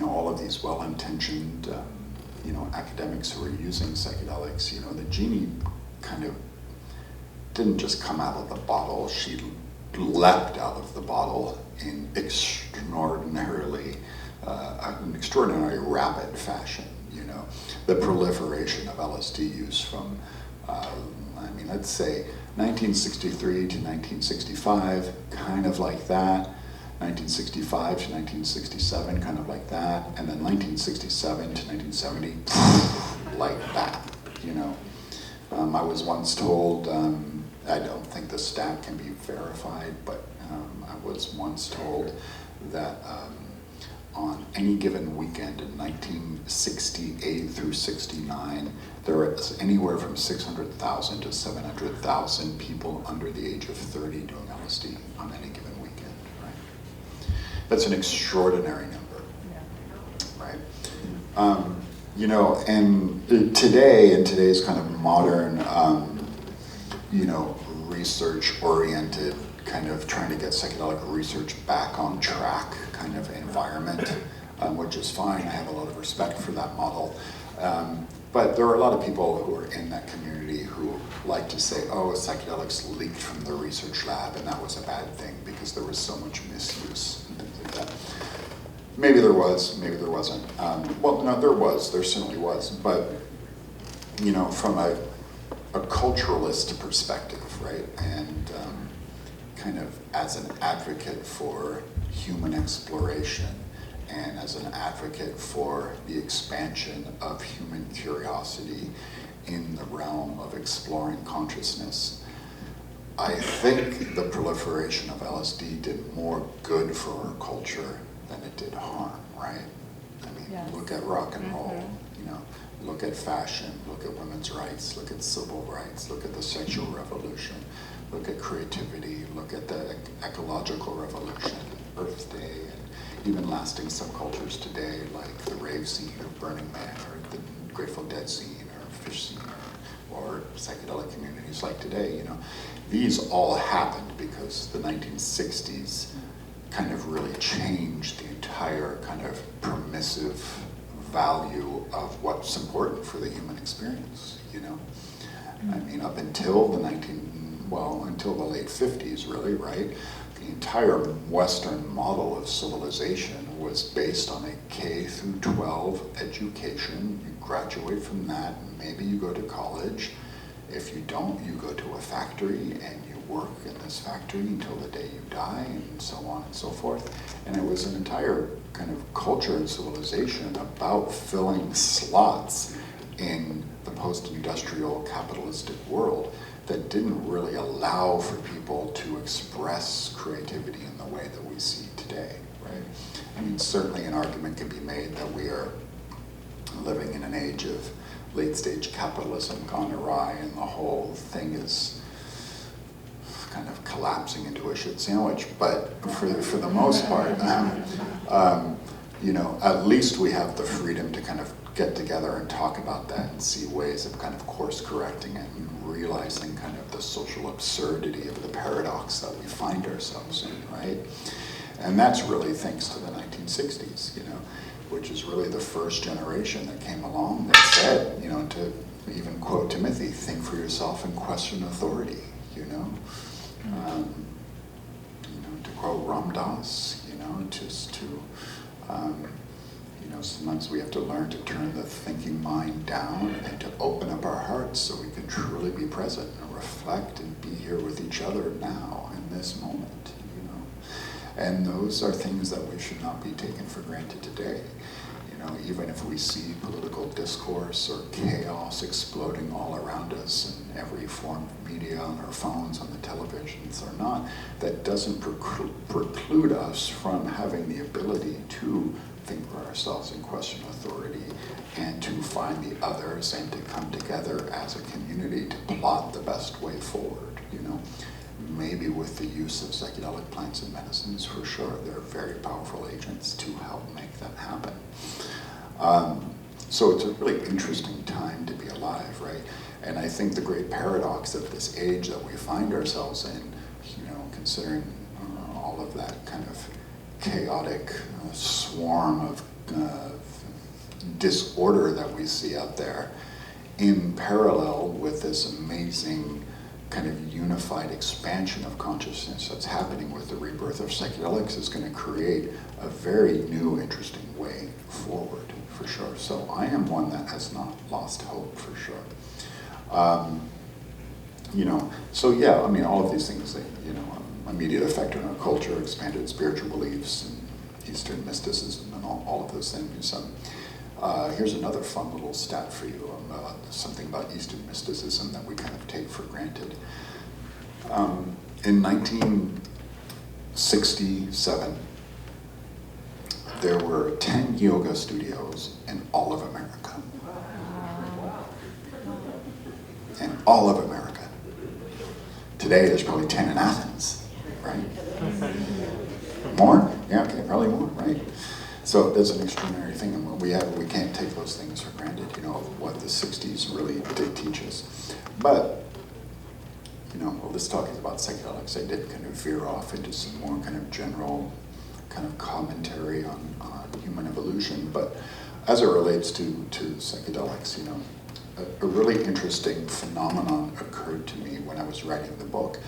all of these well-intentioned, academics who were using psychedelics, the genie kind of didn't just come out of the bottle. She leapt out of the bottle in an extraordinary rapid fashion. The proliferation of LSD use from, let's say 1963 to 1965, kind of like that. 1965 to 1967, kind of like that. And then 1967 to 1970, like that, I was once told, I don't think the stat can be verified, but I was once told that on any given weekend in 1968 through 69, there was anywhere from 600,000 to 700,000 people under the age of 30 doing LSD on any given weekend, right? That's an extraordinary number, right? And today, in today's kind of modern, research-oriented, kind of trying to get psychedelic research back on track kind of environment, which is fine. I have a lot of respect for that model. But there are a lot of people who are in that community who like to say, oh, psychedelics leaked from the research lab and that was a bad thing because there was so much misuse and things like that. Maybe there was, maybe there wasn't. Well, no, there certainly was. But, from a culturalist perspective, right? And kind of as an advocate for human exploration and as an advocate for the expansion of human curiosity in the realm of exploring consciousness, I think the proliferation of LSD did more good for our culture than it did harm, right? Yes. Look at rock and roll, look at fashion, look at women's rights, look at civil rights, look at the sexual revolution, look at creativity, look at the ecological revolution, Earth Day, and even lasting subcultures today like the rave scene or Burning Man or the Grateful Dead scene or Fish scene or psychedelic communities like today, These all happened because the 1960s kind of really changed the entire kind of permissive value of what's important for the human experience, up until until the late 50s, really, right? The entire Western model of civilization was based on a K through 12 education. You graduate from that, maybe you go to college. If you don't, you go to a factory and you work in this factory until the day you die, and so on and so forth. And it was an entire kind of culture and civilization about filling slots in the post-industrial capitalistic world that didn't really allow for people to express creativity in the way that we see today, right? Certainly an argument can be made that we are living in an age of late-stage capitalism gone awry, and the whole thing is kind of collapsing into a shit sandwich. But for the most part, at least we have the freedom to kind of get together and talk about that and see ways of kind of course correcting it and realizing kind of the social absurdity of the paradox that we find ourselves in, right? And that's really thanks to the 1960s, which is really the first generation that came along that said, to even quote Timothy, think for yourself and question authority, to quote Ram Dass, just to, sometimes we have to learn to turn the thinking mind down and to open up our hearts so we can truly be present and reflect and be here with each other now in this moment, And those are things that we should not be taken for granted today. Even if we see political discourse or chaos exploding all around us in every form of media, on our phones, on the televisions or not, that doesn't preclude us from having the ability to think for ourselves and question authority and to find the others and to come together as a community to plot the best way forward, Maybe with the use of psychedelic plants and medicines, for sure. They're very powerful agents to help make that happen. So it's a really interesting time to be alive, right? And I think the great paradox of this age that we find ourselves in, considering all of that kind of chaotic swarm of disorder that we see out there, in parallel with this amazing kind of unified expansion of consciousness that's happening with the rebirth of psychedelics, is going to create a very new, interesting way for for sure. So I am one that has not lost hope, for sure. You know, so yeah, I mean, all of these things, they, you know, immediate effect on our culture, expanded spiritual beliefs, and Eastern mysticism, and all of those things. Here's another fun little stat for you, something about Eastern mysticism that we kind of take for granted. In 1967, there were 10 yoga studios in all of America. In all of America. Today, there's probably 10 in Athens, right? More? Yeah, okay, probably more, right? So that's an extraordinary thing, and we can't take those things for granted, you know, what the 60s really did teach us. But, you know, well, this talk is about psychedelics. I did kind of veer off into some more kind of general kind of commentary on human evolution, but as it relates to psychedelics, you know, a really interesting phenomenon occurred to me when I was writing the book.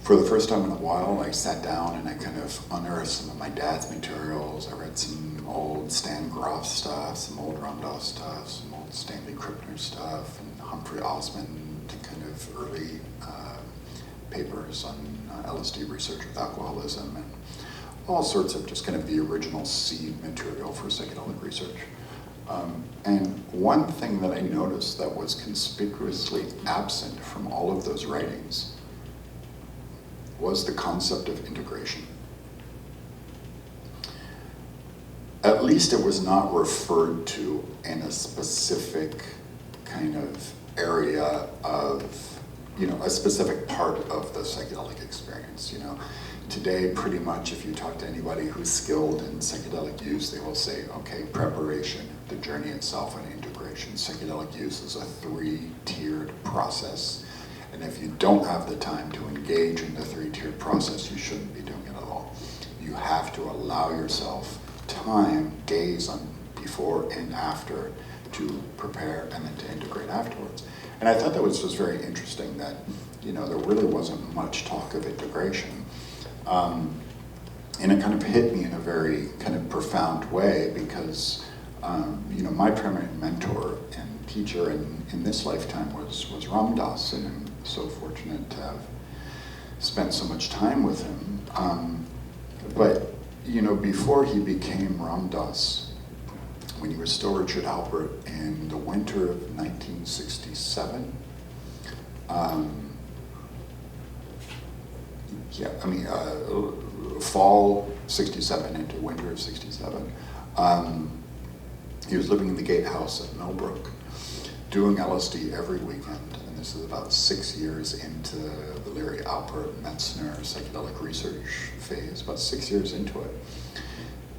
For the first time in a while, I sat down and I kind of unearthed some of my dad's materials. I read some old Stan Groff stuff, some old Ram Dass stuff, some old Stanley Krippner stuff, and Humphrey Osmond, kind of early papers on LSD research with alcoholism, and all sorts of just kind of the original seed material for psychedelic research. And one thing that I noticed that was conspicuously absent from all of those writings was the concept of integration. At least it was not referred to in a specific kind of area of, you know, a specific part of the psychedelic experience, you know. Today, pretty much, if you talk to anybody who's skilled in psychedelic use, they will say, okay, preparation, the journey itself, and integration. Psychedelic use is a 3-tiered process. And if you don't have the time to engage in the 3-tiered process, you shouldn't be doing it at all. You have to allow yourself time, days on before and after, to prepare and then to integrate afterwards. And I thought that was just very interesting that, you know, there really wasn't much talk of integration. And it kind of hit me in a very kind of profound way because, you know, my primary mentor and teacher in this lifetime was Ram Dass, and I'm so fortunate to have spent so much time with him. But, you know, before he became Ram Dass, when he was still Richard Alpert in the winter of 1967, fall 67 into winter of 67, he was living in the gatehouse at Millbrook, doing LSD every weekend, and this is about 6 years into the Leary, Alpert, Metzner psychedelic research phase, about 6 years into it,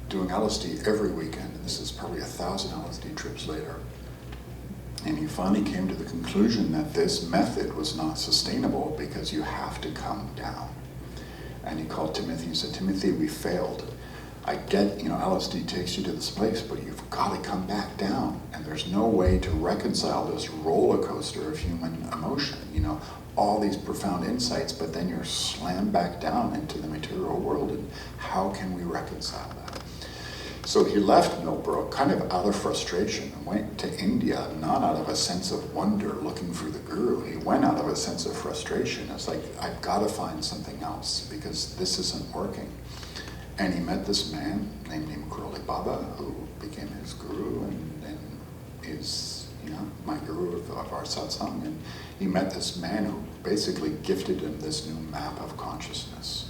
doing LSD every weekend, and this is probably 1,000 LSD trips later. And he finally came to the conclusion that this method was not sustainable because you have to come down. And he called Timothy and said, Timothy, we failed. I get, you know, LSD takes you to this place, but you've got to come back down. And there's no way to reconcile this roller coaster of human emotion, you know, all these profound insights, but then you're slammed back down into the material world. And how can we reconcile that? So he left Millbrook kind of out of frustration and went to India, not out of a sense of wonder looking for the guru. He went out of a sense of frustration. It's like, I've got to find something else because this isn't working. And he met this man named Murali Baba, who became his guru and is, you know, my guru of our satsang. And he met this man who basically gifted him this new map of consciousness.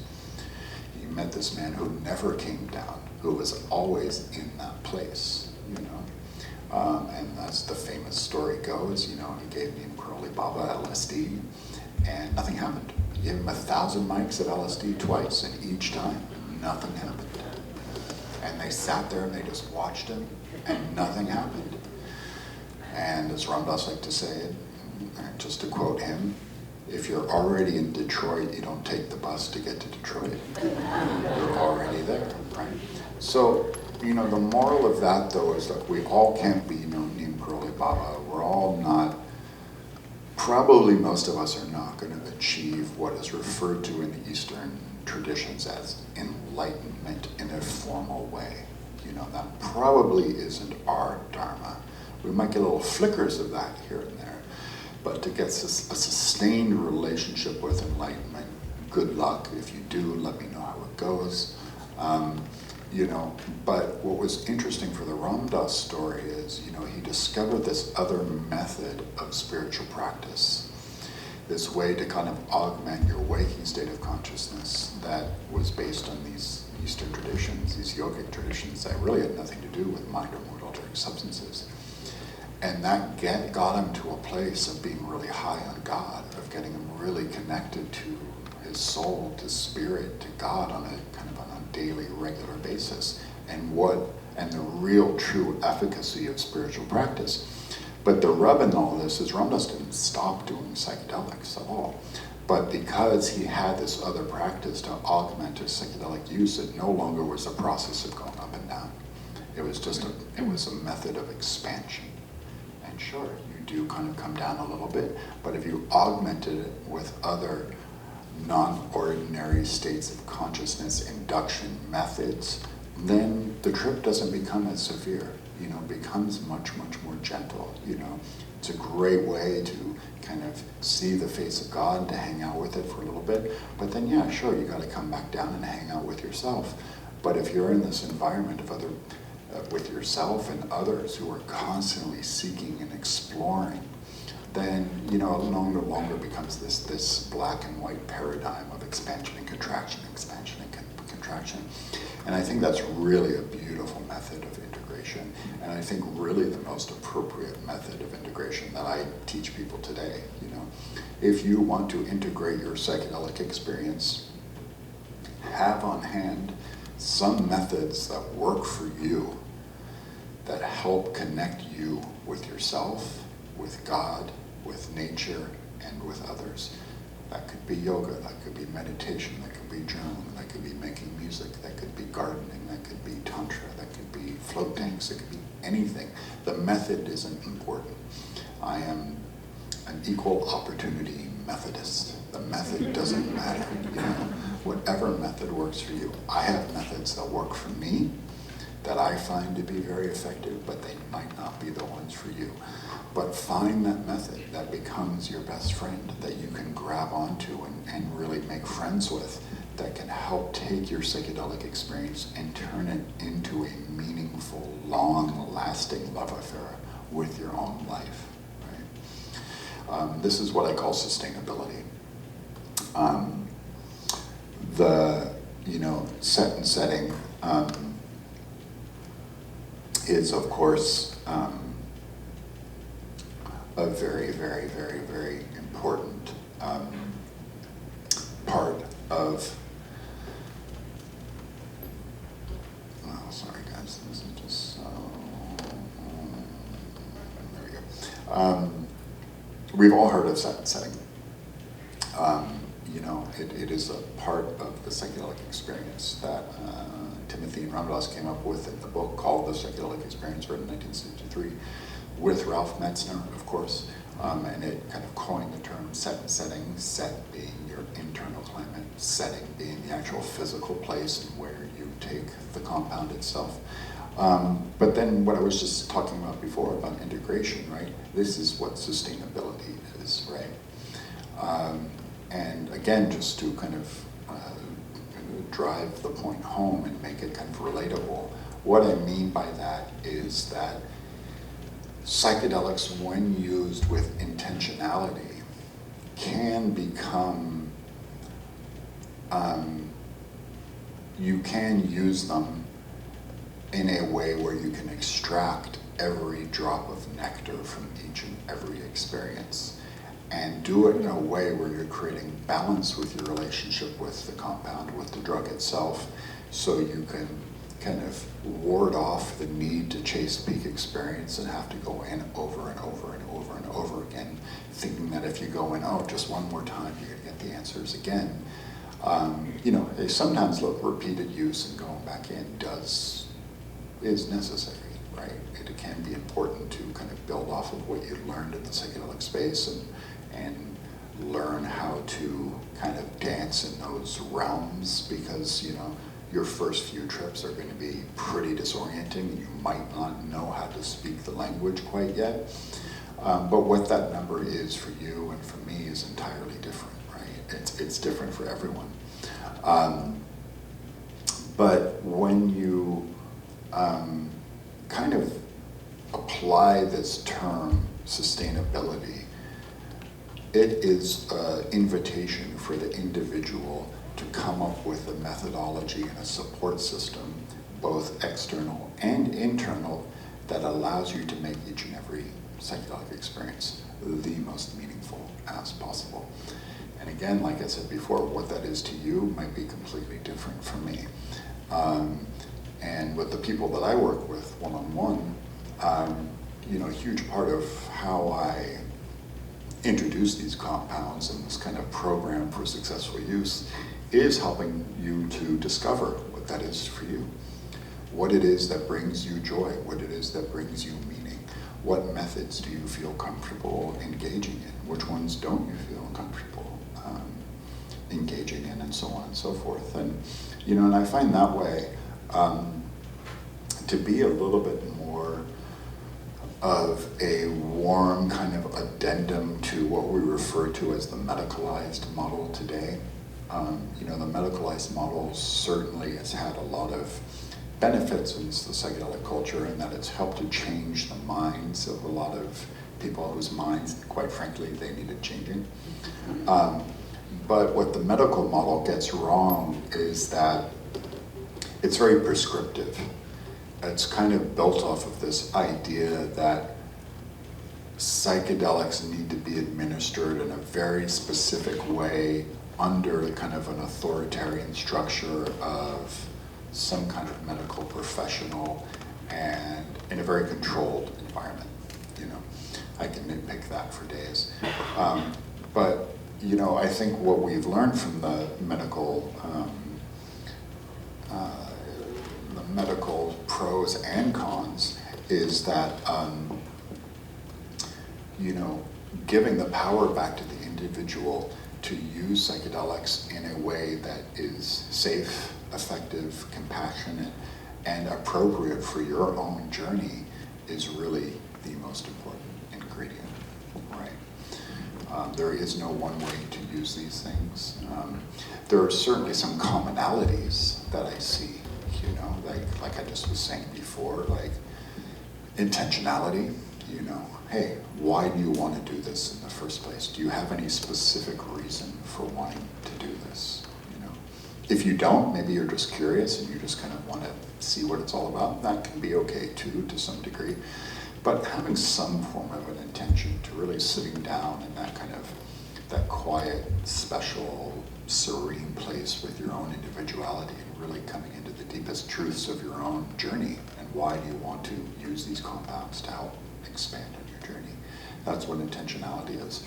He met this man who never came down, who was always in that place, you know. And as the famous story goes, you know, he gave me Murali Baba LSD, and nothing happened. He gave him 1,000 mics of LSD twice, and each time, nothing happened. And they sat there and they just watched him, and nothing happened. And as Ram Dass liked to say it, just to quote him, if you're already in Detroit, you don't take the bus to get to Detroit. You're already there, right? So, you know, the moral of that, though, is that we all can't be, you know, Neem Karoli Baba. We're all not, probably most of us are not going to achieve what is referred to in the Eastern traditions as enlightenment in a formal way. That probably isn't our dharma. We might get little flickers of that here and there, but to get a sustained relationship with enlightenment, good luck. If you do, let me know how it goes. But what was interesting for the Ram Dass story is, he discovered this other method of spiritual practice, this way to kind of augment your waking state of consciousness that was based on these Eastern traditions, these yogic traditions that really had nothing to do with mind or mood altering substances. And that got him to a place of being really high on God, of getting him really connected to his soul, to spirit, to God on a kind of on a daily, regular basis, and the real true efficacy of spiritual practice. But the rub in all this is Ram Dass didn't stop doing psychedelics at all. But because he had this other practice to augment his psychedelic use, it no longer was a process of going up and down. It was a method of expansion. And sure, you do kind of come down a little bit, but if you augmented it with other non-ordinary states of consciousness induction methods, then the trip doesn't become as severe, becomes much, much more gentle, It's a great way to kind of see the face of God, to hang out with it for a little bit, but then yeah, sure, you got to come back down and hang out with yourself. But if you're in this environment of with yourself and others who are constantly seeking and exploring, then it no longer becomes this black and white paradigm of expansion and contraction, contraction. And I think that's really a beautiful method of integration, and I think really the most appropriate method of integration that I teach people today. If you want to integrate your psychedelic experience, have on hand some methods that work for you, that help connect you with yourself, with God, with nature, and with others. That could be yoga, that could be meditation, that could be journaling, that could be making music, that could be gardening, that could be tantra, that could be float tanks, it could be anything. The method isn't important. I am an equal opportunity Methodist. The method doesn't matter, whatever method works for you. I have methods that work for me, that I find to be very effective, but they might not be the ones for you. But find that method that becomes your best friend, that you can grab onto and really make friends with, that can help take your psychedelic experience and turn it into a meaningful, long-lasting love affair with your own life. Right? This is what I call sustainability. The set and setting is, of course, a very, very, very, very important part of. Oh, sorry, guys. This is just so. There we go. We've all heard of set and setting. It is a part of the psychedelic experience that Timothy and Ram Dass came up with in the book called The Psychedelic Experience, written in 1963, with Ralph Metzner, of course, and it kind of coined the term set and setting, set being your internal climate, setting being the actual physical place and where you take the compound itself. But then what I was just talking about before about integration, right? This is what sustainability is, right? And again, just to kind of drive the point home and make it kind of relatable, what I mean by that is that psychedelics, when used with intentionality, can become, you can use them in a way where you can extract every drop of nectar from each and every experience, and do it in a way where you're creating balance with your relationship with the compound, with the drug itself, so you can kind of ward off the need to chase peak experience and have to go in over and over and over and over again, thinking that if you go in, just one more time, you're gonna get the answers again. Sometimes repeated use and going back in is necessary, right? It can be important to kind of build off of what you learned in the psychedelic space and learn how to kind of dance in those realms, because your first few trips are going to be pretty disorienting, and you might not know how to speak the language quite yet. But what that number is for you and for me is entirely different, right? It's different for everyone. But when you kind of apply this term sustainability, it is an invitation for the individual to come up with a methodology and a support system, both external and internal, that allows you to make each and every psychedelic experience the most meaningful as possible. And again, like I said before, what that is to you might be completely different from me. And with the people that I work with one-on-one, a huge part of how I introduce these compounds and this kind of program for successful use is helping you to discover what that is for you. What it is that brings you joy, what it is that brings you meaning. What methods do you feel comfortable engaging in? Which ones don't you feel comfortable engaging in, and so on and so forth. And and I find that way to be a little bit more of a warm kind of addendum to what we refer to as the medicalized model today. The medicalized model certainly has had a lot of benefits in the psychedelic culture, in that it's helped to change the minds of a lot of people whose minds, quite frankly, they needed changing. But what the medical model gets wrong is that it's very prescriptive. It's kind of built off of this idea that psychedelics need to be administered in a very specific way under kind of an authoritarian structure of some kind of medical professional and in a very controlled environment. I can nitpick that for days. But I think what we've learned from the medical pros and cons is that giving the power back to the individual to use psychedelics in a way that is safe, effective, compassionate, and appropriate for your own journey is really the most important ingredient, right? There is no one way to use these things. There are certainly some commonalities that I see, like I just was saying before, like intentionality, hey, why do you want to do this in the first place? Do you have any specific reason for wanting to do this? If you don't, maybe you're just curious and you just kind of want to see what it's all about. That can be okay too, to some degree. But having some form of an intention to really sitting down in that quiet, special, serene place with your own individuality and really coming into the deepest truths of your own journey, and why do you want to use these compounds to help expand on your journey. That's what intentionality is.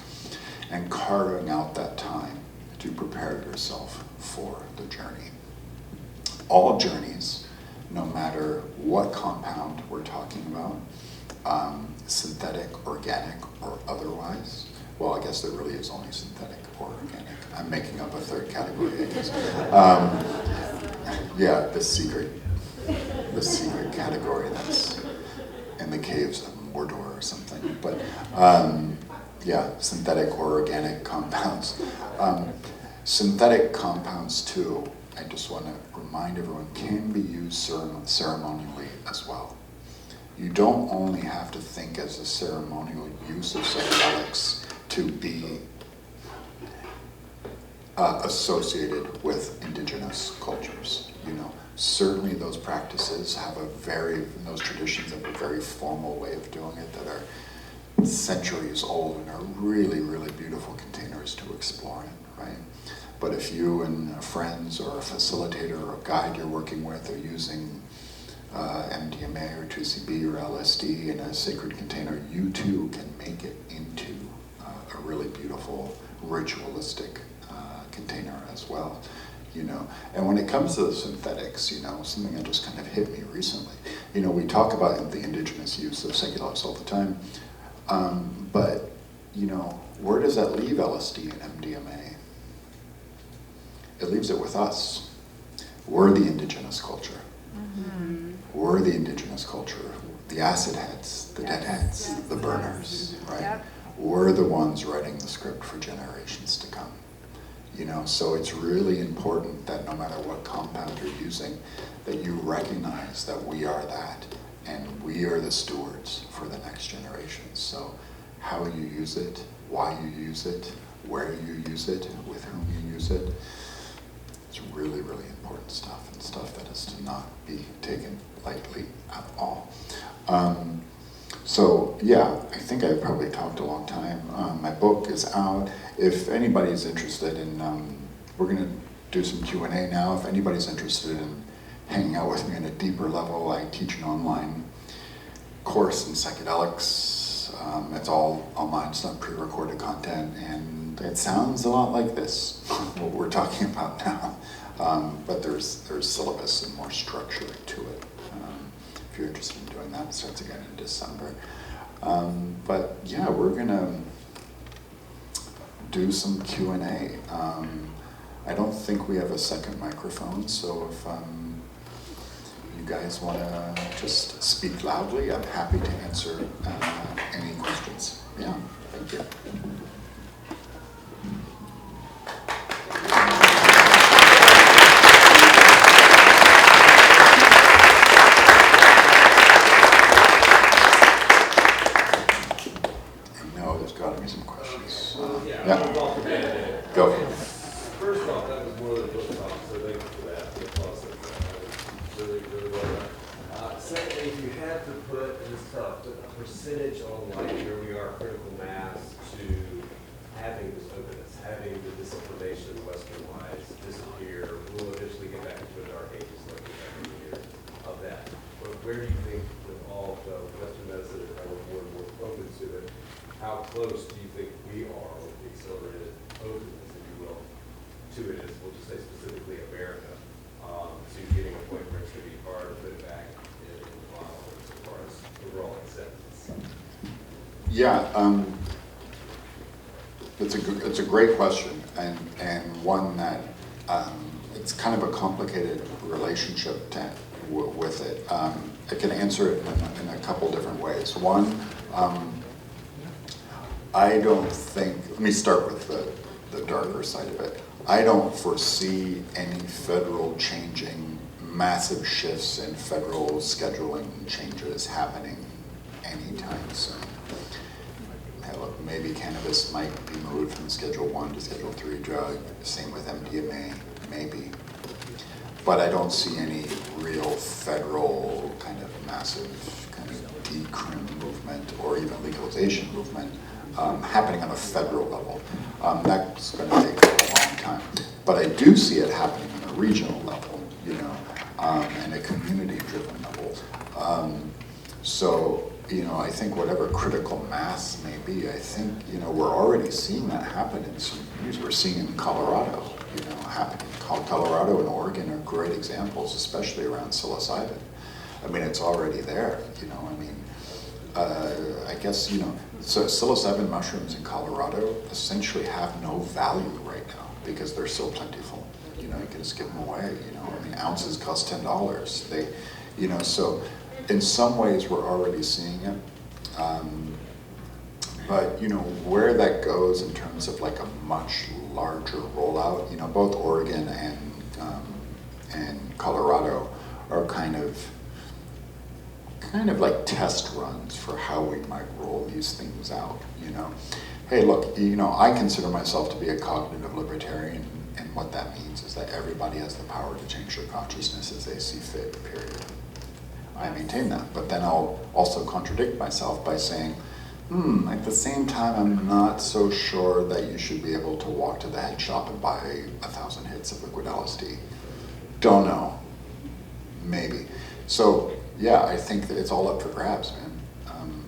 And carving out that time to prepare yourself for the journey. All journeys, no matter what compound we're talking about, synthetic, organic, or otherwise. Well, I guess there really is only synthetic or organic. I'm making up a third category, I guess. The secret category that's in the caves of Mordor or something. But synthetic or organic compounds. Synthetic compounds too, I just want to remind everyone, can be used ceremonially as well. You don't only have to think as a ceremonial use of psychedelics to be associated with indigenous cultures. Certainly those practices have those traditions have a very formal way of doing it that are centuries old and are really, really beautiful containers to explore in, right? But if you and friends or a facilitator or a guide you're working with are using MDMA or 2CB or LSD in a sacred container, you too can make it into a really beautiful ritualistic container as well. And when it comes to the synthetics, something that just kind of hit me recently. We talk about the indigenous use of psychedelics all the time, but where does that leave LSD and MDMA? It leaves it with us. We're the indigenous culture. Mm-hmm. We're the indigenous culture. The acid heads, the deadheads, the burners, right? Yep. We're the ones writing the script for generations to come. You know, so it's really important that no matter what compound you're using, that you recognize that we are that, and we are the stewards for the next generation. So how you use it, why you use it, where you use it, with whom you use it, it's really, really important stuff, and stuff that is to not be taken lightly at all. So yeah, I think I probably talked a long time. My book is out. If anybody's interested in, we're going to do some Q&A now. If anybody's interested in hanging out with me on a deeper level, I teach an online course in psychedelics. It's all online, it's not pre-recorded content, and it sounds a lot like this, what we're talking about now. But there's syllabus and more structure to it. If you're interested in doing that, it starts again in December. But yeah, we're gonna do some Q&A. I don't think we have a second microphone, so if you guys wanna just speak loudly, I'm happy to answer any questions. Yeah, thank you. Go. First off, that was more than a book talk, so thank you for that. The process, that was really, really well done. Secondly, if you had to put, and it's tough, but a percentage on like where we are critical mass to having this openness, having the disinformation Western-wise disappear, we'll eventually get back into the dark ages like we have in the year of that. But where do you think with all the Western medicine and how we're more and more open to it, how close do you think we are with the accelerated openness, if you will, to it, as we'll just say specifically America, to getting a point where it's going to be hard to put it back in the model as far as overall acceptance? Yeah, it's a great question, and one that it's kind of a complicated relationship with it. I can answer it in a couple different ways. One, I don't think, let me start with the darker side of it. I don't foresee any federal changing, massive shifts in federal scheduling changes happening anytime soon. Hey, look, maybe cannabis might be moved from Schedule 1 to Schedule 3 drug, same with MDMA, maybe. But I don't see any real federal kind of massive kind of decrim movement or even legalization movement happening on a federal level. That's going to take a long time. But I do see it happening on a regional level, you know, and a community-driven level. So, you know, I think whatever critical mass may be, I think, you know, we're already seeing that happen in some communities. We're seeing it in Colorado, you know, happening. Colorado and Oregon are great examples, especially around psilocybin. I mean, it's already there, you know, I mean, I guess, you know, so psilocybin mushrooms in Colorado essentially have no value right now because they're so plentiful. You know, you can just give them away, you know, I mean, ounces cost $10. They, you know, so in some ways we're already seeing it. But, you know, where that goes in terms of like a much larger rollout, you know, both Oregon and Colorado are kind of like test runs for how we might roll these things out, you know. Hey, look, you know, I consider myself to be a cognitive libertarian, and what that means is that everybody has the power to change their consciousness as they see fit, period. I maintain that, but then I'll also contradict myself by saying, at the same time, I'm not so sure that you should be able to walk to the head shop and buy 1,000 hits of liquid LSD. Don't know. Maybe. So, yeah, I think that it's all up for grabs, man.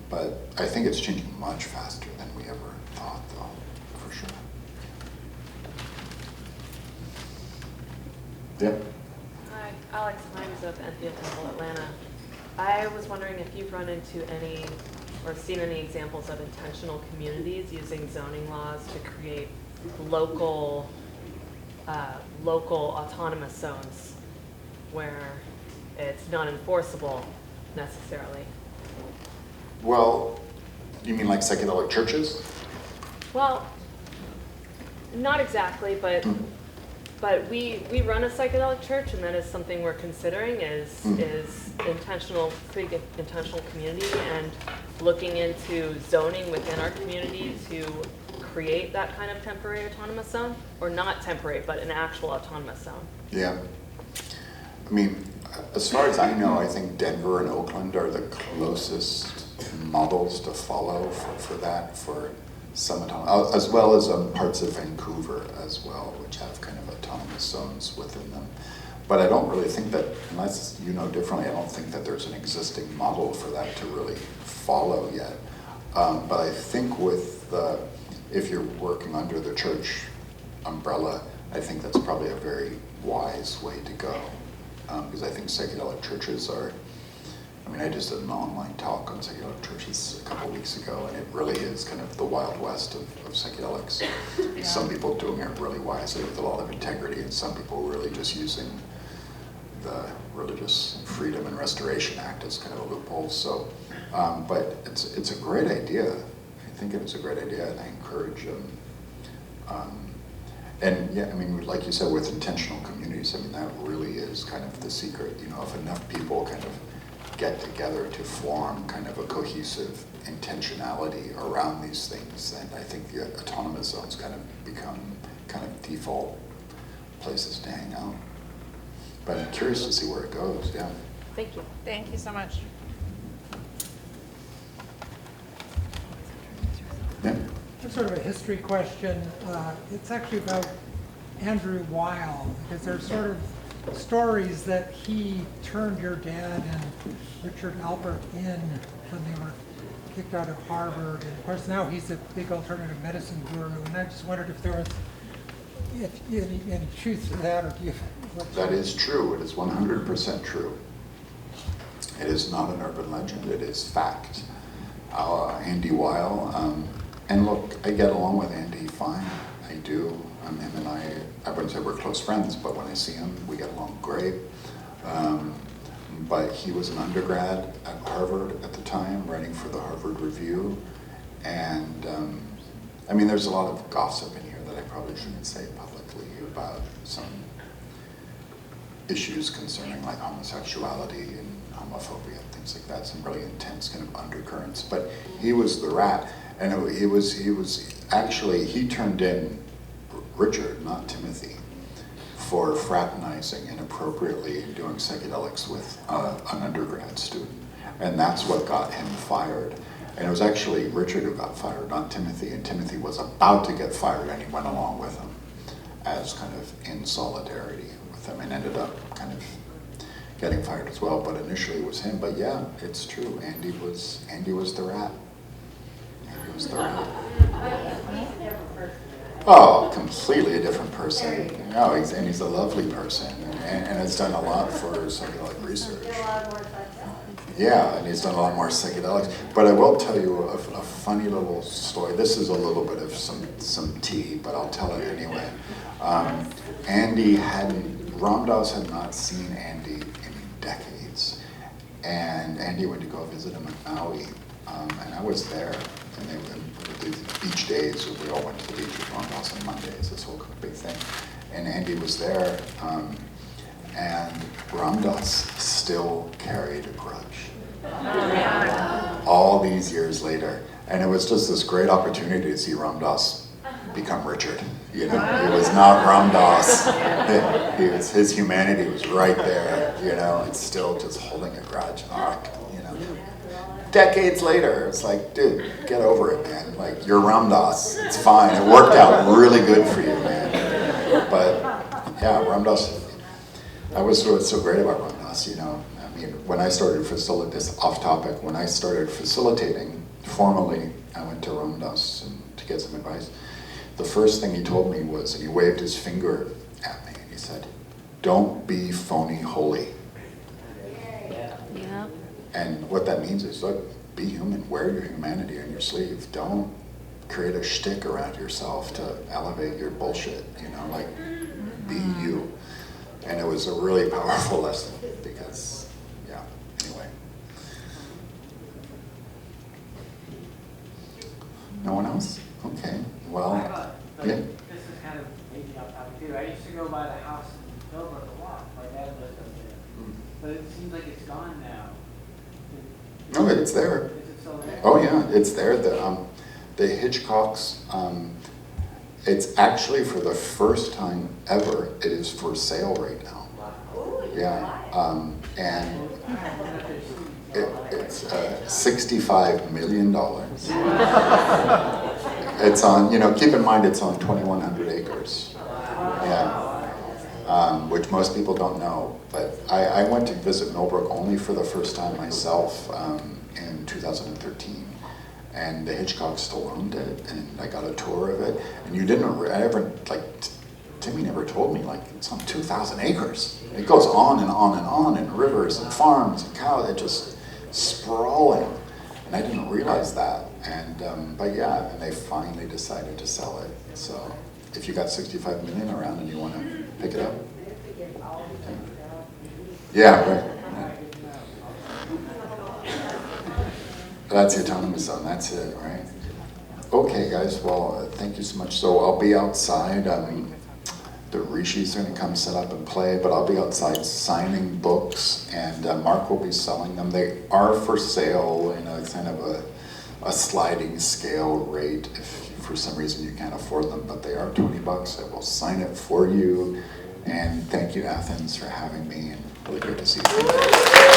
But I think it's changing much faster than we ever thought, though, for sure. Yeah? Hi, Alex Himes of Enfield Temple, Atlanta. I was wondering if you've run into any or seen any examples of intentional communities using zoning laws to create local autonomous zones where it's not enforceable necessarily. Well, you mean like psychedelic churches? Well, not exactly, but we run a psychedelic church, and that is something we're considering is creating an intentional community and looking into zoning within our community to create that kind of temporary autonomous zone, or not temporary, but an actual autonomous zone. Yeah. I mean, as far as I know, I think Denver and Oakland are the closest models to follow for that, for some autonomous, as well as parts of Vancouver as well, which have kind of autonomous zones within them. But I don't really think that, unless you know differently, I don't think that there's an existing model for that to really follow yet. But I think if you're working under the church umbrella, I think that's probably a very wise way to go. Because I think psychedelic churches I just did an online talk on psychedelic churches a couple weeks ago, and it really is kind of the Wild West of psychedelics. Yeah. Some people doing it really wisely with a lot of integrity, and some people really just using the Religious Freedom and Restoration Act as kind of a loophole. So, but it's a great idea. I think it is a great idea, and I encourage and yeah, I mean, like you said, with intentional communities, I mean, that really is kind of the secret. You know, if enough people kind of get together to form kind of a cohesive intentionality around these things, then I think the autonomous zones kind of become kind of default places to hang out. But I'm curious to see where it goes, yeah. Thank you. Thank you so much. Yeah. Just sort of a history question. It's actually about Andrew Weil, because there's sort of stories that he turned your dad and Richard Albert in when they were kicked out of Harvard. And of course now he's a big alternative medicine guru, and I just wondered if there was any truth to that, or do you... That is true. It is 100% true. It is not an urban legend. It is fact. Andy Weil, and look, I get along with Andy fine. I do. Him and I wouldn't say we're close friends, but when I see him, we get along great. But he was an undergrad at Harvard at the time, writing for the Harvard Review. And I mean, there's a lot of gossip in here that I probably shouldn't say publicly about some issues concerning like homosexuality and homophobia and things like that, some really intense kind of undercurrents. But he was the rat, and he was actually, he turned in Richard, not Timothy, for fraternizing inappropriately and doing psychedelics with an undergrad student. And that's what got him fired. And it was actually Richard who got fired, not Timothy, and Timothy was about to get fired, and he went along with him as kind of in solidarity with him, and ended up kind of getting fired as well. But initially it was him. But yeah, it's true. Andy was the rat. Andy was the rat. Oh, completely a different person. No, he's a lovely person, and has done a lot for psychedelic research. Yeah, and he's done a lot more psychedelics. But I will tell you a funny little story. This is a little bit of some tea, but I'll tell it anyway. Ram Dass had not seen Andy in decades, and Andy went to go visit him in Maui, and I was there, and they were the beach days, we all went to the beach with Ram Dass on Mondays, this whole big thing, and Andy was there, and Ram Dass still carried a grudge. All these years later, and it was just this great opportunity to see Ram Dass become Richard. You know, he was not Ram Dass. His humanity was right there, you know, and still just holding a grudge. You know, decades later, it's like, dude, get over it, man. Like, you're Ram Dass. It's fine. It worked out really good for you, man. But yeah, Ram Dass. That was what's so great about Ram Dass, you know. I mean, when I started this off topic, when I started facilitating formally, I went to Ram Dass to get some advice. The first thing he told me was, and he waved his finger at me, and he said, "Don't be phony holy." Yeah. And what that means is, look, be human. Wear your humanity on your sleeve. Don't create a shtick around yourself to elevate your bullshit. You know, like, be you. And it was a really powerful lesson because, yeah, anyway. No one else? Okay, well, yeah. This is kind of maybe off topic too. I used to go by the house in Millbrook a lot. My dad lived up there. But it seems like it's gone now. No, it's there. Is it still there? Oh yeah, it's there. The Hitchcocks, it's actually for the first time ever, it is for sale right now. Yeah, and it's $65 million. It's on, keep in mind it's on 2,100 acres. Yeah, which most people don't know. But I went to visit Millbrook only for the first time myself in 2013. And the Hitchcock still owned it, and I got a tour of it. And Timmy never told me, it's on 2,000 acres. It goes on and on and on, and rivers and farms and cows, it just sprawling. And I didn't realize that. And, but yeah, and they finally decided to sell it. So if you got 65 million around and you want to pick it up. Yeah, right. That's the autonomous zone, that's it, right? Okay, guys, well, thank you so much. So I'll be outside. The Rishi's going to come set up and play, but I'll be outside signing books, and Mark will be selling them. They are for sale in a kind of a sliding scale rate if for some reason you can't afford them, but they are $20. I will sign it for you. And thank you, Athens, for having me, and really great to see you.